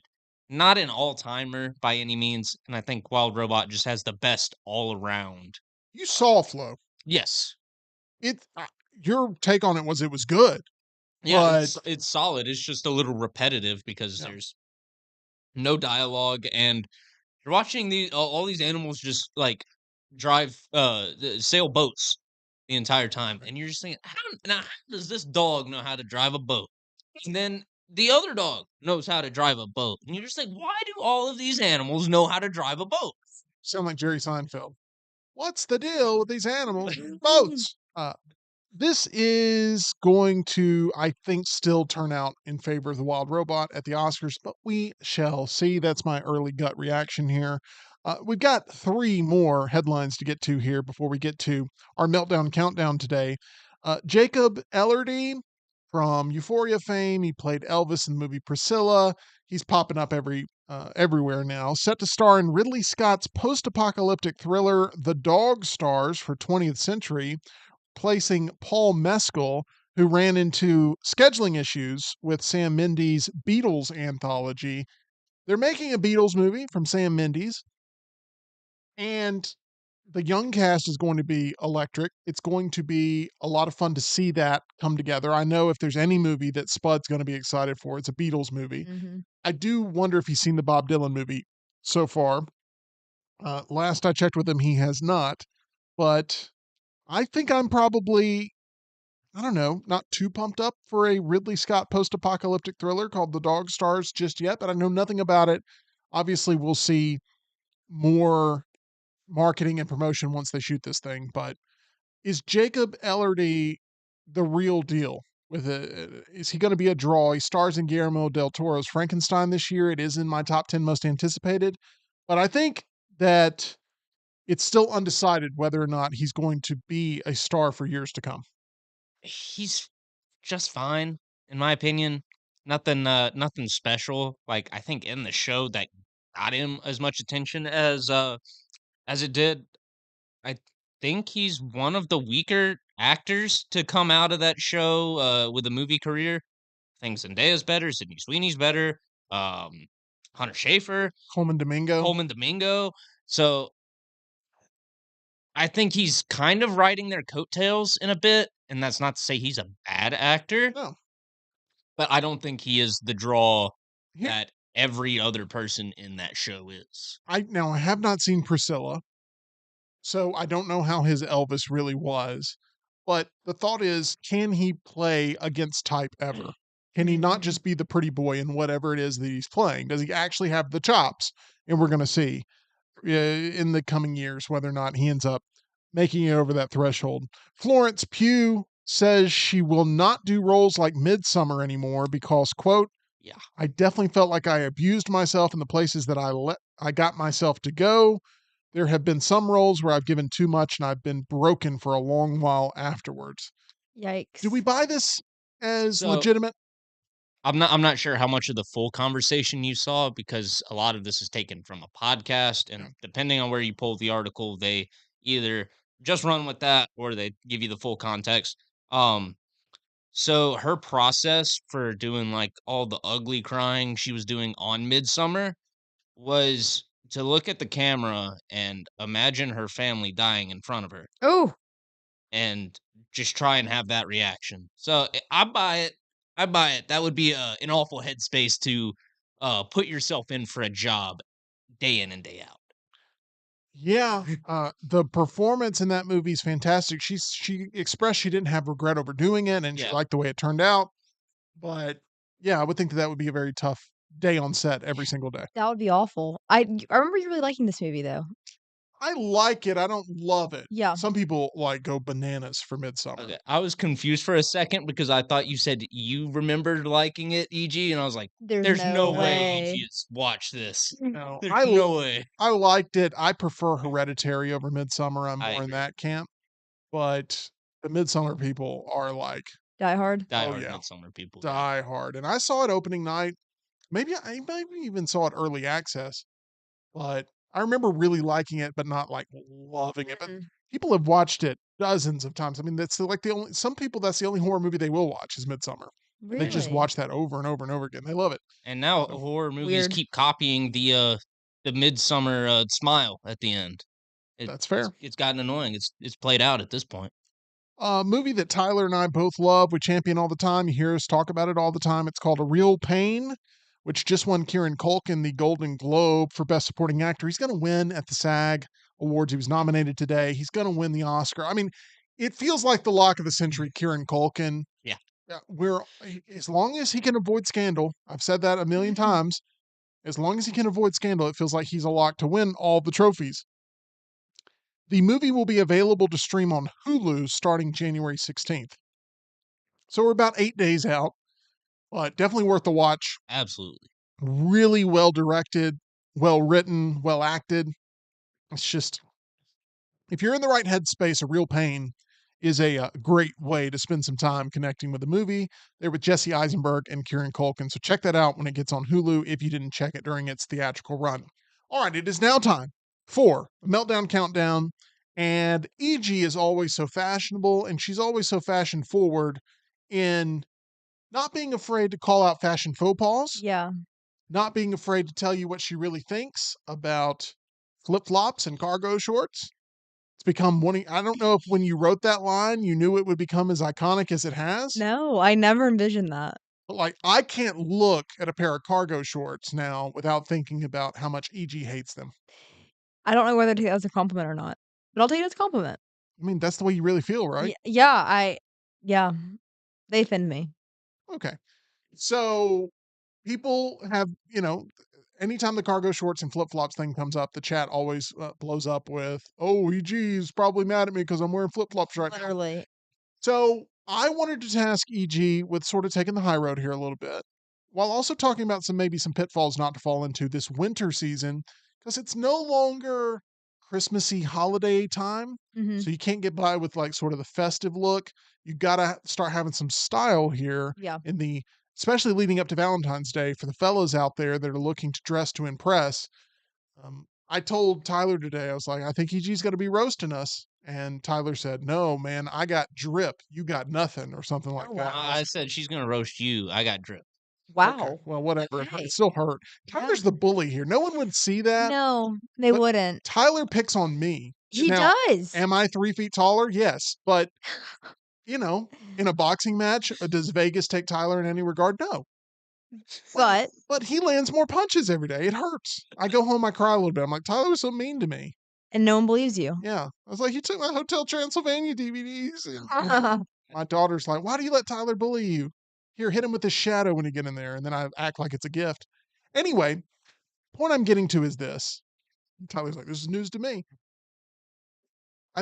not an all-timer by any means, and I think Wild Robot just has the best all-around. You saw Flo. Yes. Your take on it was good. Yeah, But- it's solid. It's just a little repetitive because Yeah. there's no dialogue, and you're watching all these animals just like drive sail boats the entire time, and you're just thinking, how does this dog know how to drive a boat? And then the other dog knows how to drive a boat. And you're just like, why do all of these animals know how to drive a boat? Sound like Jerry Seinfeld. What's the deal with these animals and boats? This is going to, I think, still turn out in favor of the Wild Robot at the Oscars, but we shall see. That's my early gut reaction here. We've got 3 more headlines to get to here before we get to our Meltdown Countdown today. Jacob Elordi from Euphoria fame. He played Elvis in the movie Priscilla. He's popping up everywhere now. Set to star in Ridley Scott's post-apocalyptic thriller The Dog Stars for 20th Century, placing Paul Mescal, who ran into scheduling issues with Sam Mendes' Beatles anthology. They're making a Beatles movie from Sam Mendes, and the young cast is going to be electric. It's going to be a lot of fun to see that come together. I know if there's any movie that Spud's going to be excited for, it's a Beatles movie. Mm-hmm. I do wonder if he's seen the Bob Dylan movie so far. Last I checked with him, he has not. But I think I'm probably, I don't know, not too pumped up for a Ridley Scott post-apocalyptic thriller called The Dog Stars just yet, but I know nothing about it. Obviously, we'll see more marketing and promotion once they shoot this thing, but is Jacob Elordi the real deal with it? Is he going to be a draw? He stars in Guillermo del Toro's Frankenstein this year. It is in my top 10 most anticipated, but I think that it's still undecided whether or not he's going to be a star for years to come. He's just fine, in my opinion. Nothing special. Like, I think in the show that got him as much attention as it did. I think he's one of the weaker actors to come out of that show with a movie career. I think Zendaya's better, Sydney Sweeney's better, um, Hunter Schafer, Coleman Domingo. Coleman Domingo. So I think he's kind of riding their coattails in a bit, and that's not to say he's a bad actor, No. but I don't think he is the draw Here- that every other person in that show is. I have not seen Priscilla, so I don't know how his Elvis really was. But the thought is, can he play against type ever? Can he not just be the pretty boy in whatever it is that he's playing? Does he actually have the chops? And we're going to see in the coming years whether or not he ends up making it over that threshold. Florence Pugh says she will not do roles like Midsummer anymore because, quote, Yeah. I definitely felt like I abused myself in the places that I got myself to go. There have been some roles where I've given too much and I've been broken for a long while afterwards. Yikes. Do we buy this as So- legitimate? I'm not sure how much of the full conversation you saw because a lot of this is taken from a podcast, and Yeah. depending on where you pull the article, they either just run with that or they give you the full context. So her process for doing like all the ugly crying she was doing on Midsummer was to look at the camera and imagine her family dying in front of her Oh, and just try and have that reaction. So I buy it. I buy it. That would be an awful headspace to put yourself in for a job day in and day out. Yeah, the performance in that movie is fantastic. She expressed she didn't have regret over doing it, and she Yeah. liked the way it turned out. But yeah, I would think that would be a very tough day on set every single day. that would be awful. I remember you really liking this movie though. I like it. I don't love it. Yeah. Some people like go bananas for Midsummer. Okay. I was confused for a second because I thought you said you remembered liking it, EG, and I was like, There's no way way. EG's watch this. No, There's I no way. I liked it. I prefer Hereditary over Midsummer. I'm I more in agree. that camp. But the Midsummer people are like Die Hard. Die Oh, Hard yeah. Midsummer people. die hard. And I saw it opening night. Maybe even saw it early access. But I remember really liking it, but not like loving it. But Mm-mm. people have watched it dozens of times. I mean, that's like the only some people that's the only horror movie they will watch is Midsummer. Really? They just watch that over and over and over again. They love it. And now So, horror movies weird. keep copying the Midsummer smile at the end. That's fair. It's gotten annoying. It's played out at this point. Movie that Tyler and I both love, we champion all the time. You hear us talk about it all the time. It's called A Real Pain, which just won Kieran Culkin the Golden Globe for Best Supporting Actor. He's going to win at the SAG Awards. He was nominated today. He's going to win the Oscar. I mean, it feels like the lock of the century, Kieran Culkin. Yeah. we're as long as he can avoid scandal, I've said that a million times, as long as he can avoid scandal, it feels like he's a lock to win all the trophies. The movie will be available to stream on Hulu starting January 16th. So we're about 8 days out, but definitely worth the watch. Absolutely. Really well directed, well written, well acted. It's just, if you're in the right headspace, A Real Pain is a great way to spend some time connecting with the movie. They're with Jesse Eisenberg and Kieran Culkin. So check that out when it gets on Hulu if you didn't check it during its theatrical run. All right, it is now time for a Meltdown Countdown. And EG is always so fashionable, and she's always so fashion forward in not being afraid to call out fashion faux pas, Yeah. not being afraid to tell you what she really thinks about flip flops and cargo shorts. It's become I don't know if when you wrote that line, you knew it would become as iconic as it has. No, I never envisioned that. But like, I can't look at a pair of cargo shorts now without thinking about how much EG hates them. I don't know whether to take that as a compliment or not, but I'll take it as a compliment. I mean, that's the way you really feel, right? Yeah, they offend me. Okay. So people have, anytime the cargo shorts and flip flops thing comes up, the chat always blows up with, "Oh, EG's probably mad at me because I'm wearing flip flops right now." Literally. So I wanted to task EG with sort of taking the high road here a little bit, while also talking about maybe some pitfalls not to fall into this winter season, because it's no longer Christmassy holiday time. Mhm. So you can't get by with like sort of the festive look. You gotta start having some style here Yeah. especially leading up to Valentine's Day for the fellows out there that are looking to dress to impress. I told Tyler today, I was like, I think EG's going to be roasting us. And Tyler said, "No, man, I got drip. You got nothing," or something like Oh, that. wow. I said she's gonna roast you. I got drip. Okay, Wow. well, whatever. Okay. It still hurt. Yeah. Tyler's the bully here. No one would see that, No, they but wouldn't. Tyler picks on me. He Now, does. am I 3 feet taller? Yes. But, in a boxing match, does Vegas take Tyler in any regard? No. But But he lands more punches every day. It hurts. I go home, I cry a little bit. I'm like, Tyler was so mean to me. and no one believes you. Yeah. I was like, "You took my Hotel Transylvania DVDs." And my daughter's like, "Why do you let Tyler bully you? Here, hit him with his shadow when you get in there." And then I act like it's a gift. Anyway, point I'm getting to is this. Tyler's like, "This is news to me."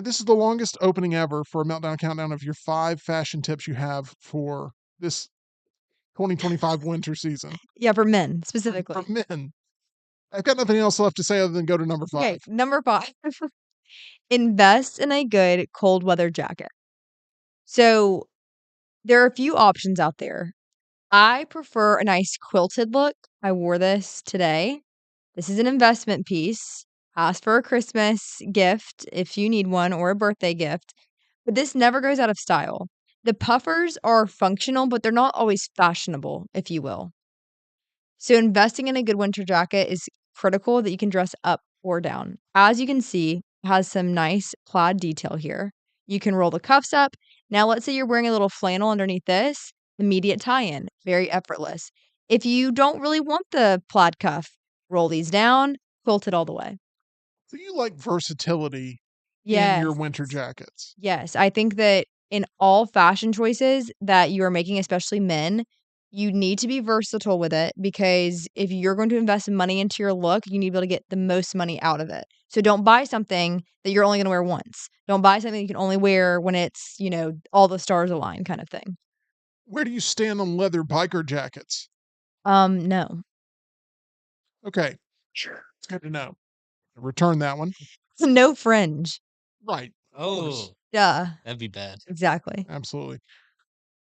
This is the longest opening ever for a Meltdown Countdown of your 5 fashion tips you have for this 2025 winter season Yeah, for men for specifically. men. I've got nothing else left to say other than go to number 5. Okay, number 5. Invest in a good cold weather jacket. So, there are a few options out there. I prefer a nice quilted look. I wore this today. This is an investment piece. Ask for a Christmas gift if you need one or a birthday gift, but this never goes out of style. The puffers are functional, but they're not always fashionable, if you will. So investing in a good winter jacket is critical that you can dress up or down. As you can see, it has some nice plaid detail here. You can roll the cuffs up. Now, let's say you're wearing a little flannel underneath this, immediate tie-in, very effortless. If you don't really want the plaid cuff, roll these down, quilt it all the way. So you like versatility in your Yes. winter jackets. Yes, I think that in all fashion choices that you are making, especially men, you need to be versatile with it because if you're going to invest money into your look, you need to be able to get the most money out of it. So don't buy something that you're only going to wear once. Don't buy something you can only wear when it's, all the stars align kind of thing. Where do you stand on leather biker jackets? No. Okay, Sure. it's good to know. Return that one. No fringe. Right. Of course. Oh, Duh. that'd be bad. Exactly. Absolutely.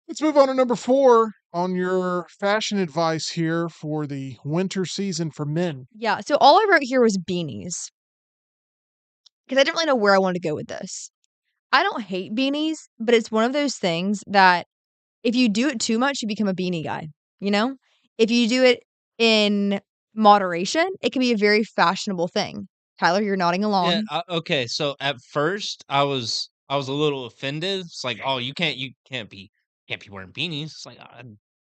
Let's move on to number 4 on your fashion advice here for the winter season for men. Yeah. So all I wrote here was beanies because I didn't really know where I wanted to go with this. I don't hate beanies, but it's one of those things that if you do it too much, you become a beanie guy, you know? If you do it in moderation, it can be a very fashionable thing. Tyler, you're nodding Yeah. along. Okay. So at first, I was a little offended. It's like, oh, you can't be wearing beanies. It's like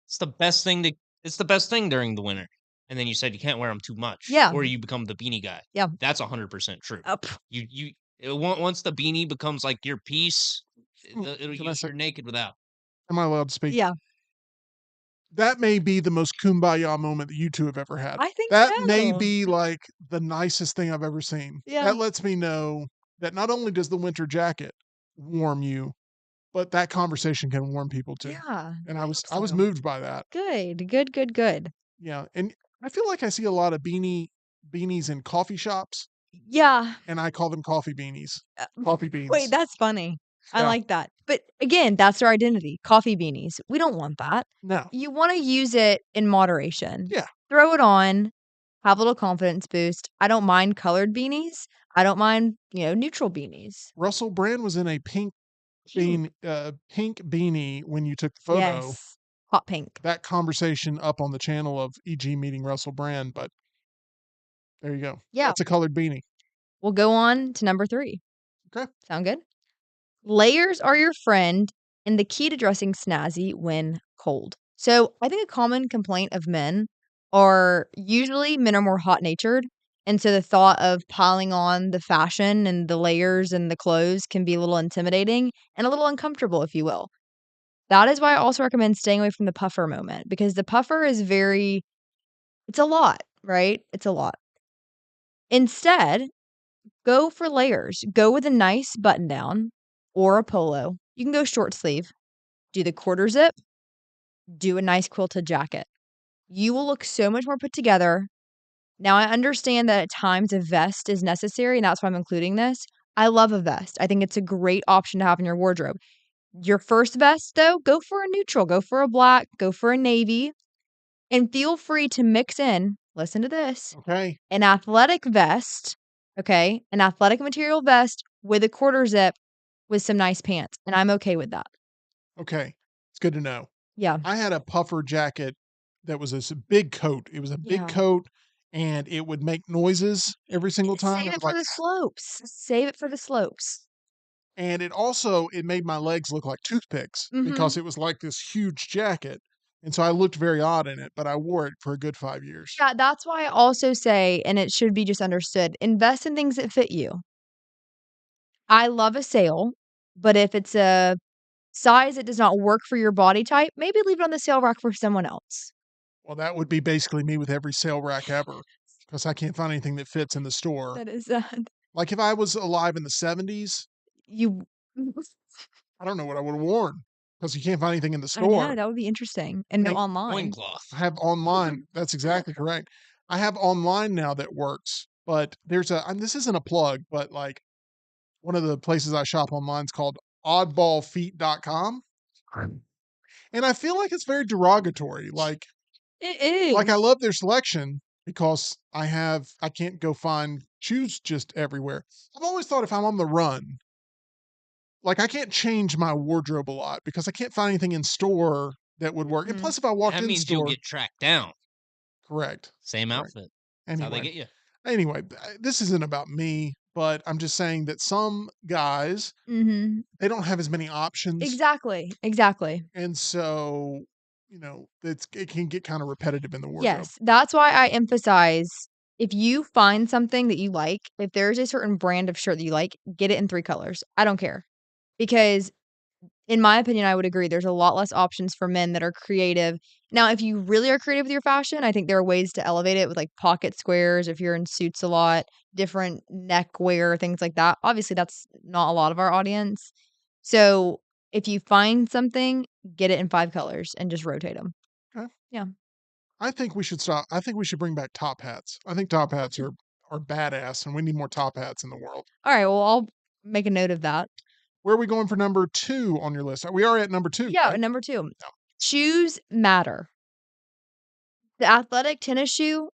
it's the best thing to. It's the best thing during the winter. And then you said you can't wear them too much, Yeah. or you become the beanie guy. Yeah. That's 100% true. Pff, Once the beanie becomes like your piece, Can I say, you're naked without. Am I allowed to speak? Yeah, That may be the most kumbaya moment that you 2 have ever had. I think That may so. be, like, the nicest thing I've ever seen. Yeah. That lets me know that not only does the winter jacket warm you, but that conversation can warm people too. Yeah, And I hope I was so. moved by that. Good, good, good, good. Yeah, and I feel like I see a lot of beanies in coffee shops, Yeah. and I call them coffee beanies. Uh, Coffee Wait, beans. that's funny. I Yeah. like that. But again, that's our identity. Coffee beanies. We don't want that. No. You want to use it in moderation. Yeah. Throw it on, have a little confidence boost. I don't mind colored beanies. I don't mind, neutral beanies. Russell Brand was in a pink Pink. pink beanie when you took the photo. Yes. Hot pink. That conversation up on the channel of EG meeting Russell Brand, but there you go. Yeah. That's a colored beanie. We'll go on to number 3. Okay. Sound good? Layers are your friend and the key to dressing snazzy when cold. So I think a common complaint of men are usually men are more hot natured. And so the thought of piling on the fashion and the layers and the clothes can be a little intimidating and a little uncomfortable, if you will. That is why I also recommend staying away from the puffer moment because the puffer is it's a lot, right? It's a lot. Instead, go for layers. Go with a nice button down or a polo. You can go short sleeve. Do the quarter zip. Do a nice quilted jacket. You will look so much more put together. Now, I understand that at times a vest is necessary, and that's why I'm including this. I love a vest. I think it's a great option to have in your wardrobe. Your first vest, though, go for a neutral, go for a black, go for a navy, and feel free to mix in, listen to this, Okay. an athletic vest, okay? An athletic material vest with a quarter zip with some nice pants, and I'm okay with that. Okay. It's good to know. Yeah. I had a puffer jacket that was this big coat. It was a big Yeah. coat and it would make noises every single time. Save It it was for like, the slopes. Save it for the slopes. and it made my legs look like toothpicks Mhm. because it was like this huge jacket. And so I looked very odd in it, but I wore it for a good 5 years. Yeah, that's why I also say, and it should be just understood, invest in things that fit you. I love a sale, but if it's a size that does not work for your body type, maybe leave it on the sale rack for someone else. Well, that would be basically me with every sale rack ever because I can't find anything that fits in the store. That is sad. Like if I was alive in the 70s, You I don't know what I would have worn because you can't find anything in the I know, store. that would be interesting, and no Thank online. Loincloth. I have online. That's exactly correct. I have online now that works, but and this isn't a plug, but like one of the places I shop online is called oddballfeet.com. And I feel like it's very derogatory. It Like I is. love their selection because I can't go find shoes just everywhere. I've always thought if I'm on the run, like I can't change my wardrobe a lot because I can't find anything in store that would work. And Mhm. plus if I walked That in means you'll store, get tracked down. correct. Same Correct. outfit. That's how they Anyway, get you. this isn't about me, but I'm just saying that some guys, Mhm. they don't have as many options. Exactly, exactly. And so, it can get kind of repetitive in the wardrobe. Yes, that's why I emphasize if you find something that you like, if there's a certain brand of shirt that you like, get it in 3 colors. I don't care. Because in my opinion, I would agree, there's a lot less options for men that are creative. Now, if you really are creative with your fashion, I think there are ways to elevate it with, like, pocket squares, if you're in suits a lot, different neck wear, things like that. Obviously, that's not a lot of our audience. So, if you find something, get it in 5 colors and just rotate them. Okay. Yeah. I think we should stop. I think we should bring back top hats. I think top hats are badass and we need more top hats in the world. Alright, well, I'll make a note of that. Where are we going for number 2 on your list? We are at number 2, Yeah, right? number 2. Yeah. Shoes matter. The athletic tennis shoe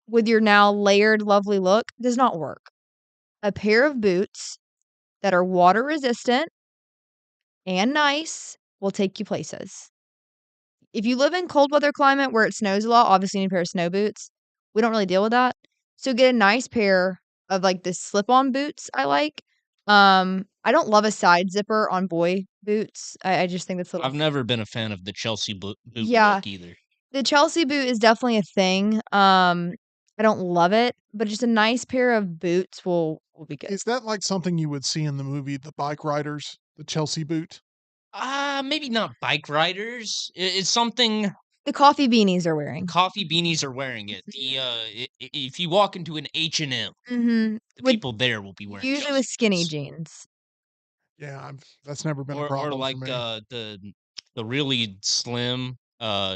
with your now layered, lovely look does not work. A pair of boots that are water resistant and nice will take you places. If you live in cold weather climate where it snows a lot, obviously you need a pair of snow boots. We don't really deal with that. So get a nice pair of like the slip-on boots I like. I don't love a side zipper on boy boots. I just think that's a little I've never been a fan of the Chelsea boot Yeah. look either. The Chelsea boot is definitely a thing. I don't love it, but just a nice pair of boots will be good. Is that like something you would see in the movie The Bike Riders, the Chelsea boot? Maybe not bike riders. It's something The coffee beanies are wearing. coffee beanies are wearing it. If you walk into an H&M, Mm-hmm. the people there will be wearing Usually those with skinny shoes. jeans. Yeah, that's never been a Or problem for like, me. the really slim,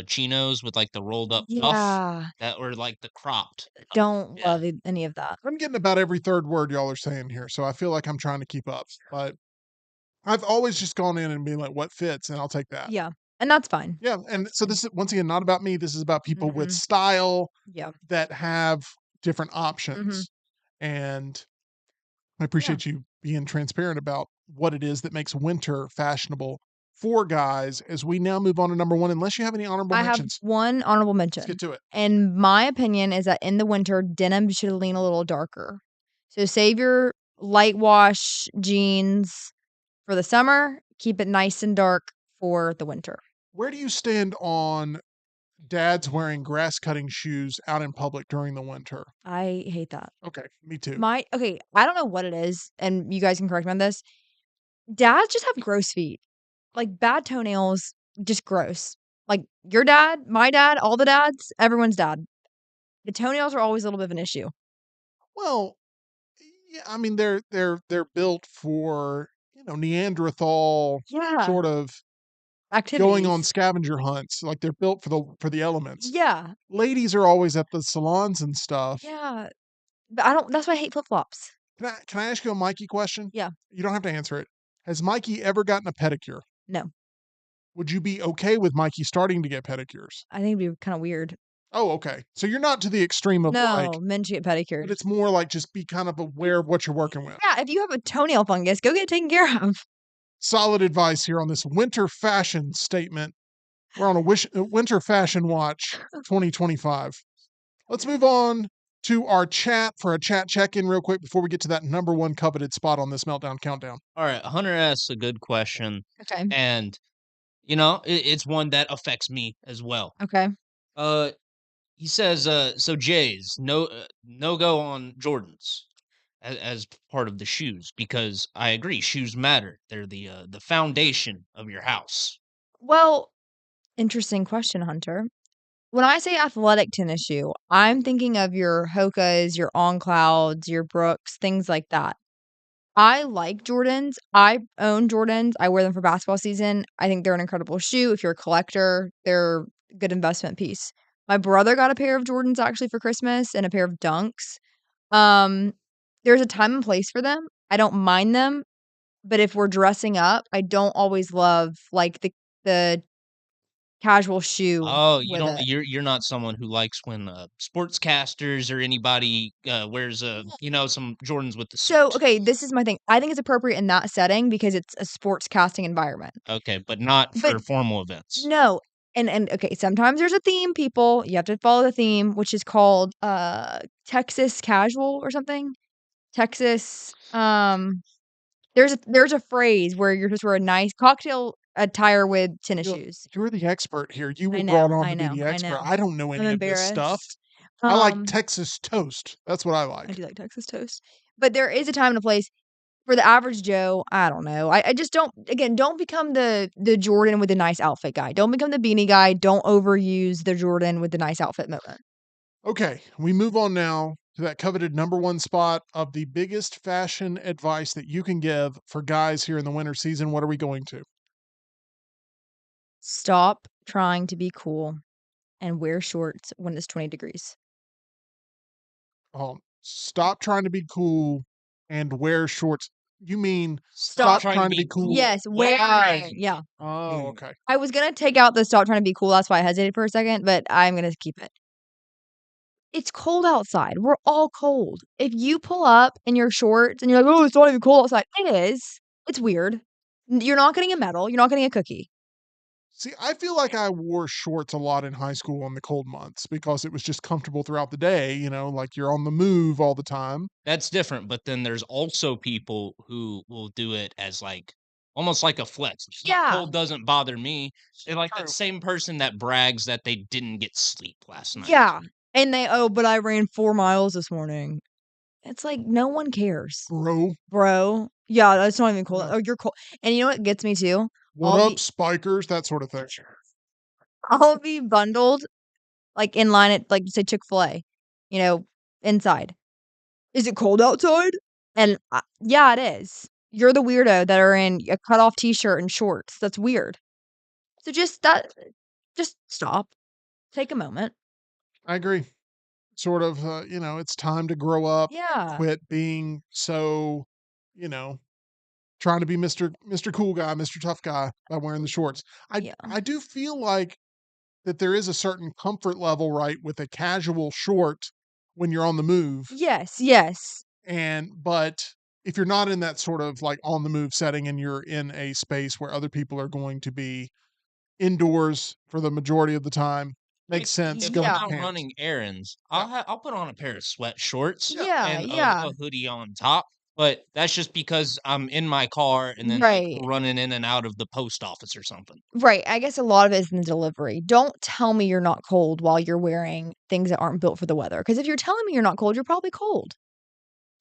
chinos with, like, the rolled up cuff Yeah. that or, like, the cropped. Don't Yeah. love any of that. I'm getting about every third word y'all are saying here, so I feel like I'm trying to keep up. But I've always just gone in and been like, what fits, and I'll take that. Yeah. And that's fine. Yeah, and so this is once again not about me. This is about people with Mhm. style Yeah. that have different Mhm. options. And I Yeah. appreciate you being transparent about what it is that makes winter fashionable for guys as we now move on to number one, unless you have any honorable I have mentions. one honorable Let's mention. get to it. And my opinion is that in the winter, denim should lean a little darker. So save your light wash jeans for the summer. Keep it nice and dark for the winter. Where do you stand on dads wearing grass cutting shoes out in public during the winter? I hate that. Okay, me too. Okay, I don't know what it is, and you guys can correct me on this. Dads just have gross feet. Like bad toenails, just gross. Like your dad, my dad, all the dads, everyone's dad. The toenails are always a little bit of an issue. Well, yeah, I mean they're built for, Neanderthal Yeah. sort of going on Activities. scavenger hunts. Like they're built for the elements. Yeah. Ladies are always at the salons and stuff. Yeah. But I don't that's why I hate flip-flops. Can I ask you a Mikey question? Yeah. You don't have to answer it. Has Mikey ever gotten a pedicure? No. Would you be okay with Mikey starting to get pedicures? I think it'd be kind of weird. Oh, okay. So you're not to the extreme of like, No, men should get pedicures. but it's more like just be kind of aware of what you're working with. Yeah, if you have a toenail fungus, go get it taken care of. Solid advice here on this winter fashion statement. We're on a winter fashion watch 2025. Let's move on to our chat for a chat check-in real quick before we get to that number one coveted spot on this Meltdown Countdown. All right, Hunter asks a good question, Okay. and, it's one that affects me as well. Okay. He says, so Jays, no go on Jordans as part of the shoes because I agree, shoes matter. They're the foundation of your house. Well, interesting question, Hunter. When I say athletic tennis shoe, I'm thinking of your Hokas, your On Clouds, your Brooks, things like that. I like Jordans. I own Jordans. I wear them for basketball season. I think they're an incredible shoe. If you're a collector, they're a good investment piece. My brother got a pair of Jordans actually for Christmas and a pair of Dunks. Um, there's a time and place for them. I don't mind them, but if we're dressing up, I don't always love like the casual shoe Oh, you with don't it. you're not someone who likes when sportscasters or anybody wears some Jordans with the So, suit. okay, this is my thing. I think it's appropriate in that setting because it's a sports casting environment. Okay, but not But for formal events. no. And okay, sometimes there's a theme, people. You have to follow the theme, which is called Texas casual or something. Texas there's a phrase where you're supposed to wear a nice cocktail attire with tennis shoes. You're the expert here. You I were know, brought on I to be know, the I expert. know. I don't know I'm any of this stuff. embarrassed. I like Um, Texas toast. That's what I I like. do like Texas toast. But there is a time and a place for the average Joe. I don't know. I just don't become the Jordan with the nice outfit guy. Don't become the beanie guy. Don't overuse the Jordan with the nice outfit moment. Okay, we move on now to that coveted number one spot of the biggest fashion advice that you can give for guys here in the winter season. What are we going to? Stop trying to be cool and wear shorts when it's 20 degrees. Stop trying to be cool and wear shorts. You mean Stop trying to be cool? Yes, wear. Yeah. Oh, okay. I was gonna take out the stop trying to be cool. That's why I hesitated for a second, but I'm gonna keep it. It's cold outside. We're all cold. If you pull up in your shorts and you're like, "Oh, it's not even cold outside," it is. It's weird. You're not getting a medal. You're not getting a cookie. See, I feel like I wore shorts a lot in high school in the cold months because it was just comfortable throughout the day, like you're on the move all the time. That's different, but then there's also people who will do it as almost like a flex. Yeah. Cold doesn't bother me. They're like True. that same person that brags that they didn't get sleep last night. Yeah. And but I ran 4 miles this morning. It's like no one cares. Bro, Bro. Yeah, that's not even cool. No. Oh, you're cold. And you know what gets me too? What I'll up, be spikers? That sort of thing. I'll be bundled, like, in line at, like, say, Chick-fil-A, inside. "Is it cold outside?" And, yeah, it is. You're the weirdo that are in a cut-off T-shirt and shorts. That's weird. So just stop. Take a moment. I agree. Sort of, it's time to grow up, Yeah. quit being so, you know, trying to be Mr. Cool Guy, Mr. Tough Guy by wearing the shorts. I Yeah. I do feel like that there is a certain comfort level, right, with a casual short when you're on the move. Yes, yes. But if you're not in that sort of like on the move setting and you're in a space where other people are going to be indoors for the majority of the time, makes Like, sense. if Go I'm with Yeah. the out pants. running errands, Yeah. I'll put on a pair of sweatshorts Yeah. Yeah, and yeah. a hoodie on top, but that's just because I'm in my car and then, like, Right. running in and out of the post office or something. Right, I guess a lot of it is in the delivery. Don't tell me you're not cold while you're wearing things that aren't built for the weather. Because if you're telling me you're not cold, you're probably cold.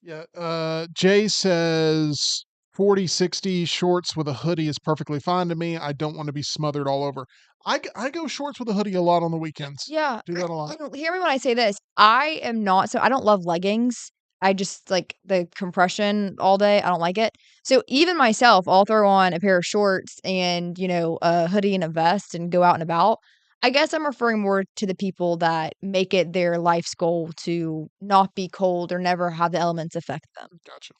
Yeah. Jay says 40-60 shorts with a hoodie is perfectly fine to me. I don't want to be smothered all over. I go shorts with a hoodie a lot on the weekends. Yeah, Do that a lot. and hear me when I say this. I am not I don't love leggings. I just like the compression all day. I don't like it. So even myself, I'll throw on a pair of shorts and, a hoodie and a vest and go out and about. I guess I'm referring more to the people that make it their life's goal to not be cold or never have the elements affect them. Gotcha.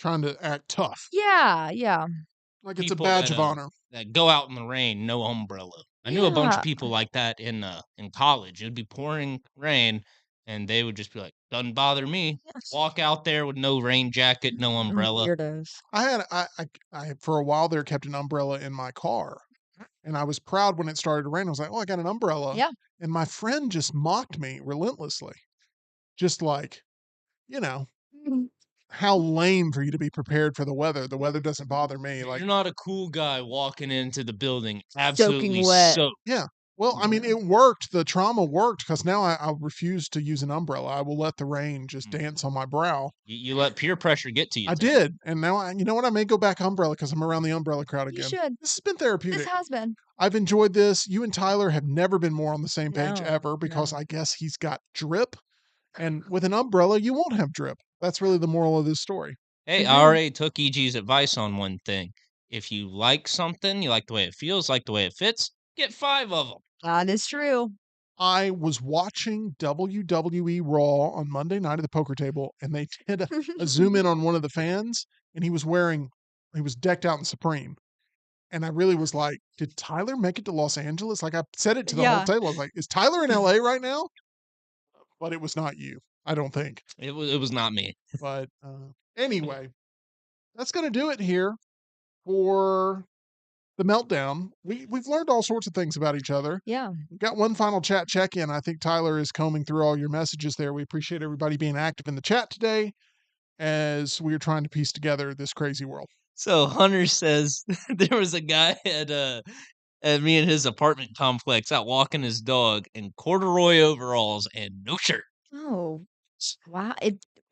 Trying to act tough, Yeah, yeah. like it's a People badge of honor. that go out in the rain, no umbrella. I knew a bunch of Yeah. people like that in college. It'd be pouring rain, and they would just be like, "Doesn't bother me." Yes. Walk out there with no rain jacket, no umbrella. Weirdos. I for a while there kept an umbrella in my car, and I was proud when it started to rain. I was like, "Oh, I got an umbrella," Yeah. and my friend just mocked me relentlessly, just like, you know, how lame for you to be prepared for the weather. The weather doesn't bother me. Like, You're not a cool guy walking into the building Soaking absolutely wet. soaked. yeah. Well, I mean, Yeah. it worked. The trauma worked because now I refuse to use an umbrella. I will let the rain just dance on my brow. You let peer pressure get to you. I did, and now you know what? I may go back umbrella because I'm around the umbrella crowd You again. should. This has been This therapeutic. has been. I've enjoyed this. You and Tyler have never been more on the same page No, ever because no. I guess he's got drip, and with an umbrella, you won't have drip. That's really the moral of this story. Hey, I Agreed. already took EG's advice on one thing. If you like something, you like the way it feels, like the way it fits, get 5 of them. That is true. I was watching WWE Raw on Monday night at the poker table, and they did a zoom in on one of the fans, and he was decked out in Supreme. And I really was like, did Tyler make it to Los Angeles? Like I said it to the whole Yeah. table. I was like, is Tyler in LA right now? But it was not you, I don't think. It was not me. But anyway, that's going to do it here for the meltdown. We've learned all sorts of things about each other. Yeah. We've got one final chat check-in. I think Tyler is combing through all your messages there. We appreciate everybody being active in the chat today as we are trying to piece together this crazy world. So Hunter says there was a guy at me and his apartment complex out walking his dog in corduroy overalls and no shirt. Oh, wow.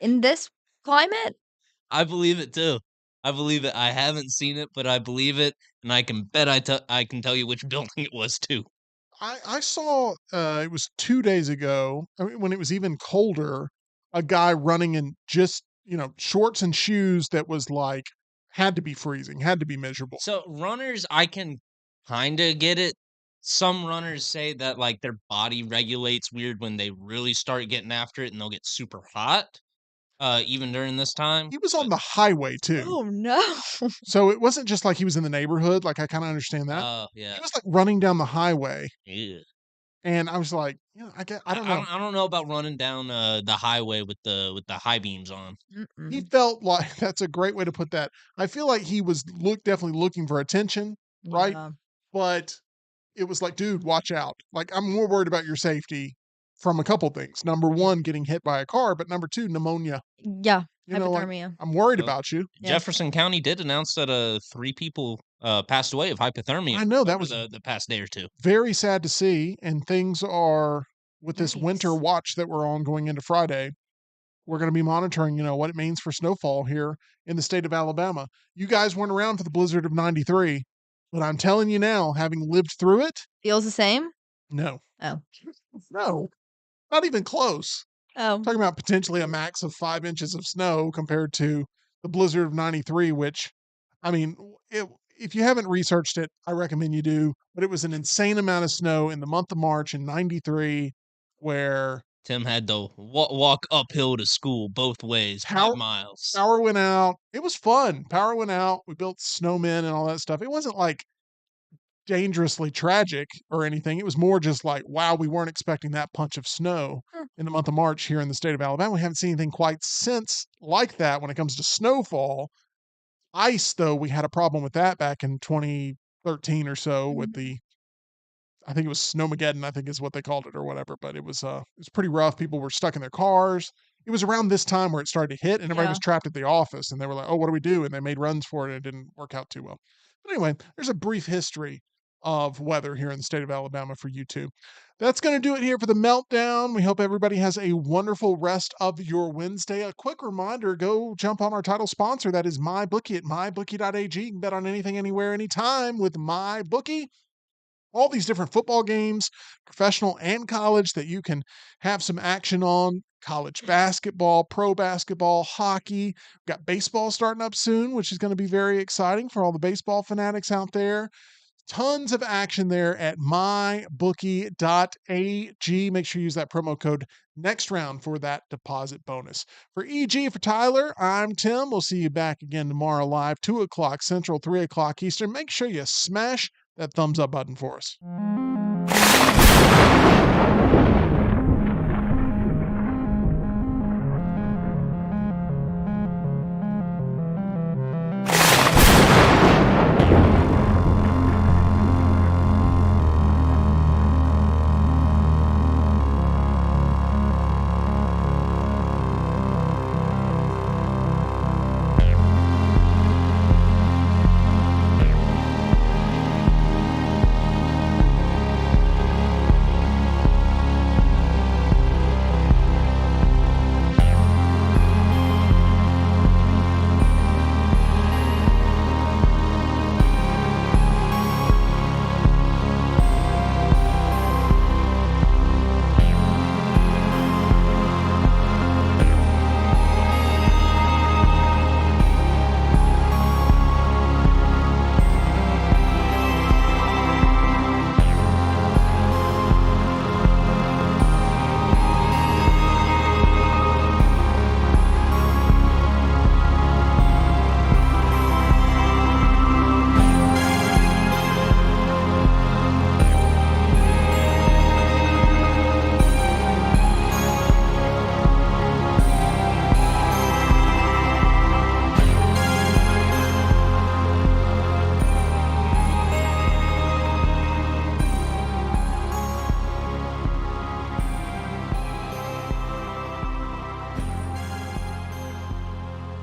In this climate? I believe it too. I believe it. I haven't seen it, but I believe it, and I can bet I can tell you which building it was too. I saw it was 2 days ago, I mean, when it was even colder, a guy running in just, shorts and shoes that was like had to be freezing, had to be miserable. So runners, I can kind of get it. Some runners say that like their body regulates weird when they really start getting after it, and they'll get super hot, even during this time. He was on But the highway too. Oh, no. So it wasn't just like he was in the neighborhood, like I kind of understand that. oh He yeah, was like running down the highway, yeah. and I was like, I don't know. I don't know about running down the highway with the high beams on. He Mm-mm. felt like that's a great way to put that. I feel like he was definitely looking for attention, right? Yeah. But it was like, dude, watch out. Like, I'm more worried about your safety from a couple things. Number one, getting hit by a car, but number two, pneumonia. Yeah. Like, Hypothermia. I'm worried Well, about you. Yeah. Jefferson County did announce that 3 people passed away of hypothermia I know that over was the past day or two. very sad to see. And things are, with this winter Nice. watch that we're on going into Friday, we're going to be monitoring, what it means for snowfall here in the state of Alabama. You guys weren't around for the blizzard of 93. But I'm telling you now, having lived through it, Feels the same? no. Oh. No, not even close. Oh. Talking about potentially a max of 5 inches of snow compared to the blizzard of 93, which, I mean, if you haven't researched it, I recommend you do. But it was an insane amount of snow in the month of March in 93 where Tim had to walk uphill to school both ways, power, 5 miles. power went out. It was fun. Power went out. We built snowmen and all that stuff. It wasn't like dangerously tragic or anything. It was more just like, wow, we weren't expecting that punch of snow in the month of March here in the state of Alabama. We haven't seen anything quite since like that when it comes to snowfall. Ice, though, we had a problem with that back in 2013 or so with the, I think it was Snowmageddon, I think is what they called it or whatever. But it was pretty rough. People were stuck in their cars. It was around this time where it started to hit, and everybody was trapped at the office, and they were like, "Oh, what do we do?" And they made runs for it, and it didn't work out too well. But anyway, there's a brief history of weather here in the state of Alabama for you two. That's going to do it here for the Meltdown. We hope everybody has a wonderful rest of your Wednesday. A quick reminder, go jump on our title sponsor. That is MyBookie at mybookie.ag. You can bet on anything, anywhere, anytime with MyBookie. All these different football games, professional and college, that you can have some action on. College basketball, pro basketball, hockey. We've got baseball starting up soon, which is going to be very exciting for all the baseball fanatics out there. Tons of action there at mybookie.ag. Make sure you use that promo code next round for that deposit bonus. For EG, for Tyler, I'm Tim. We'll see you back again tomorrow live, 2 o'clock Central, 3 o'clock Eastern. Make sure you smash that thumbs up button for us.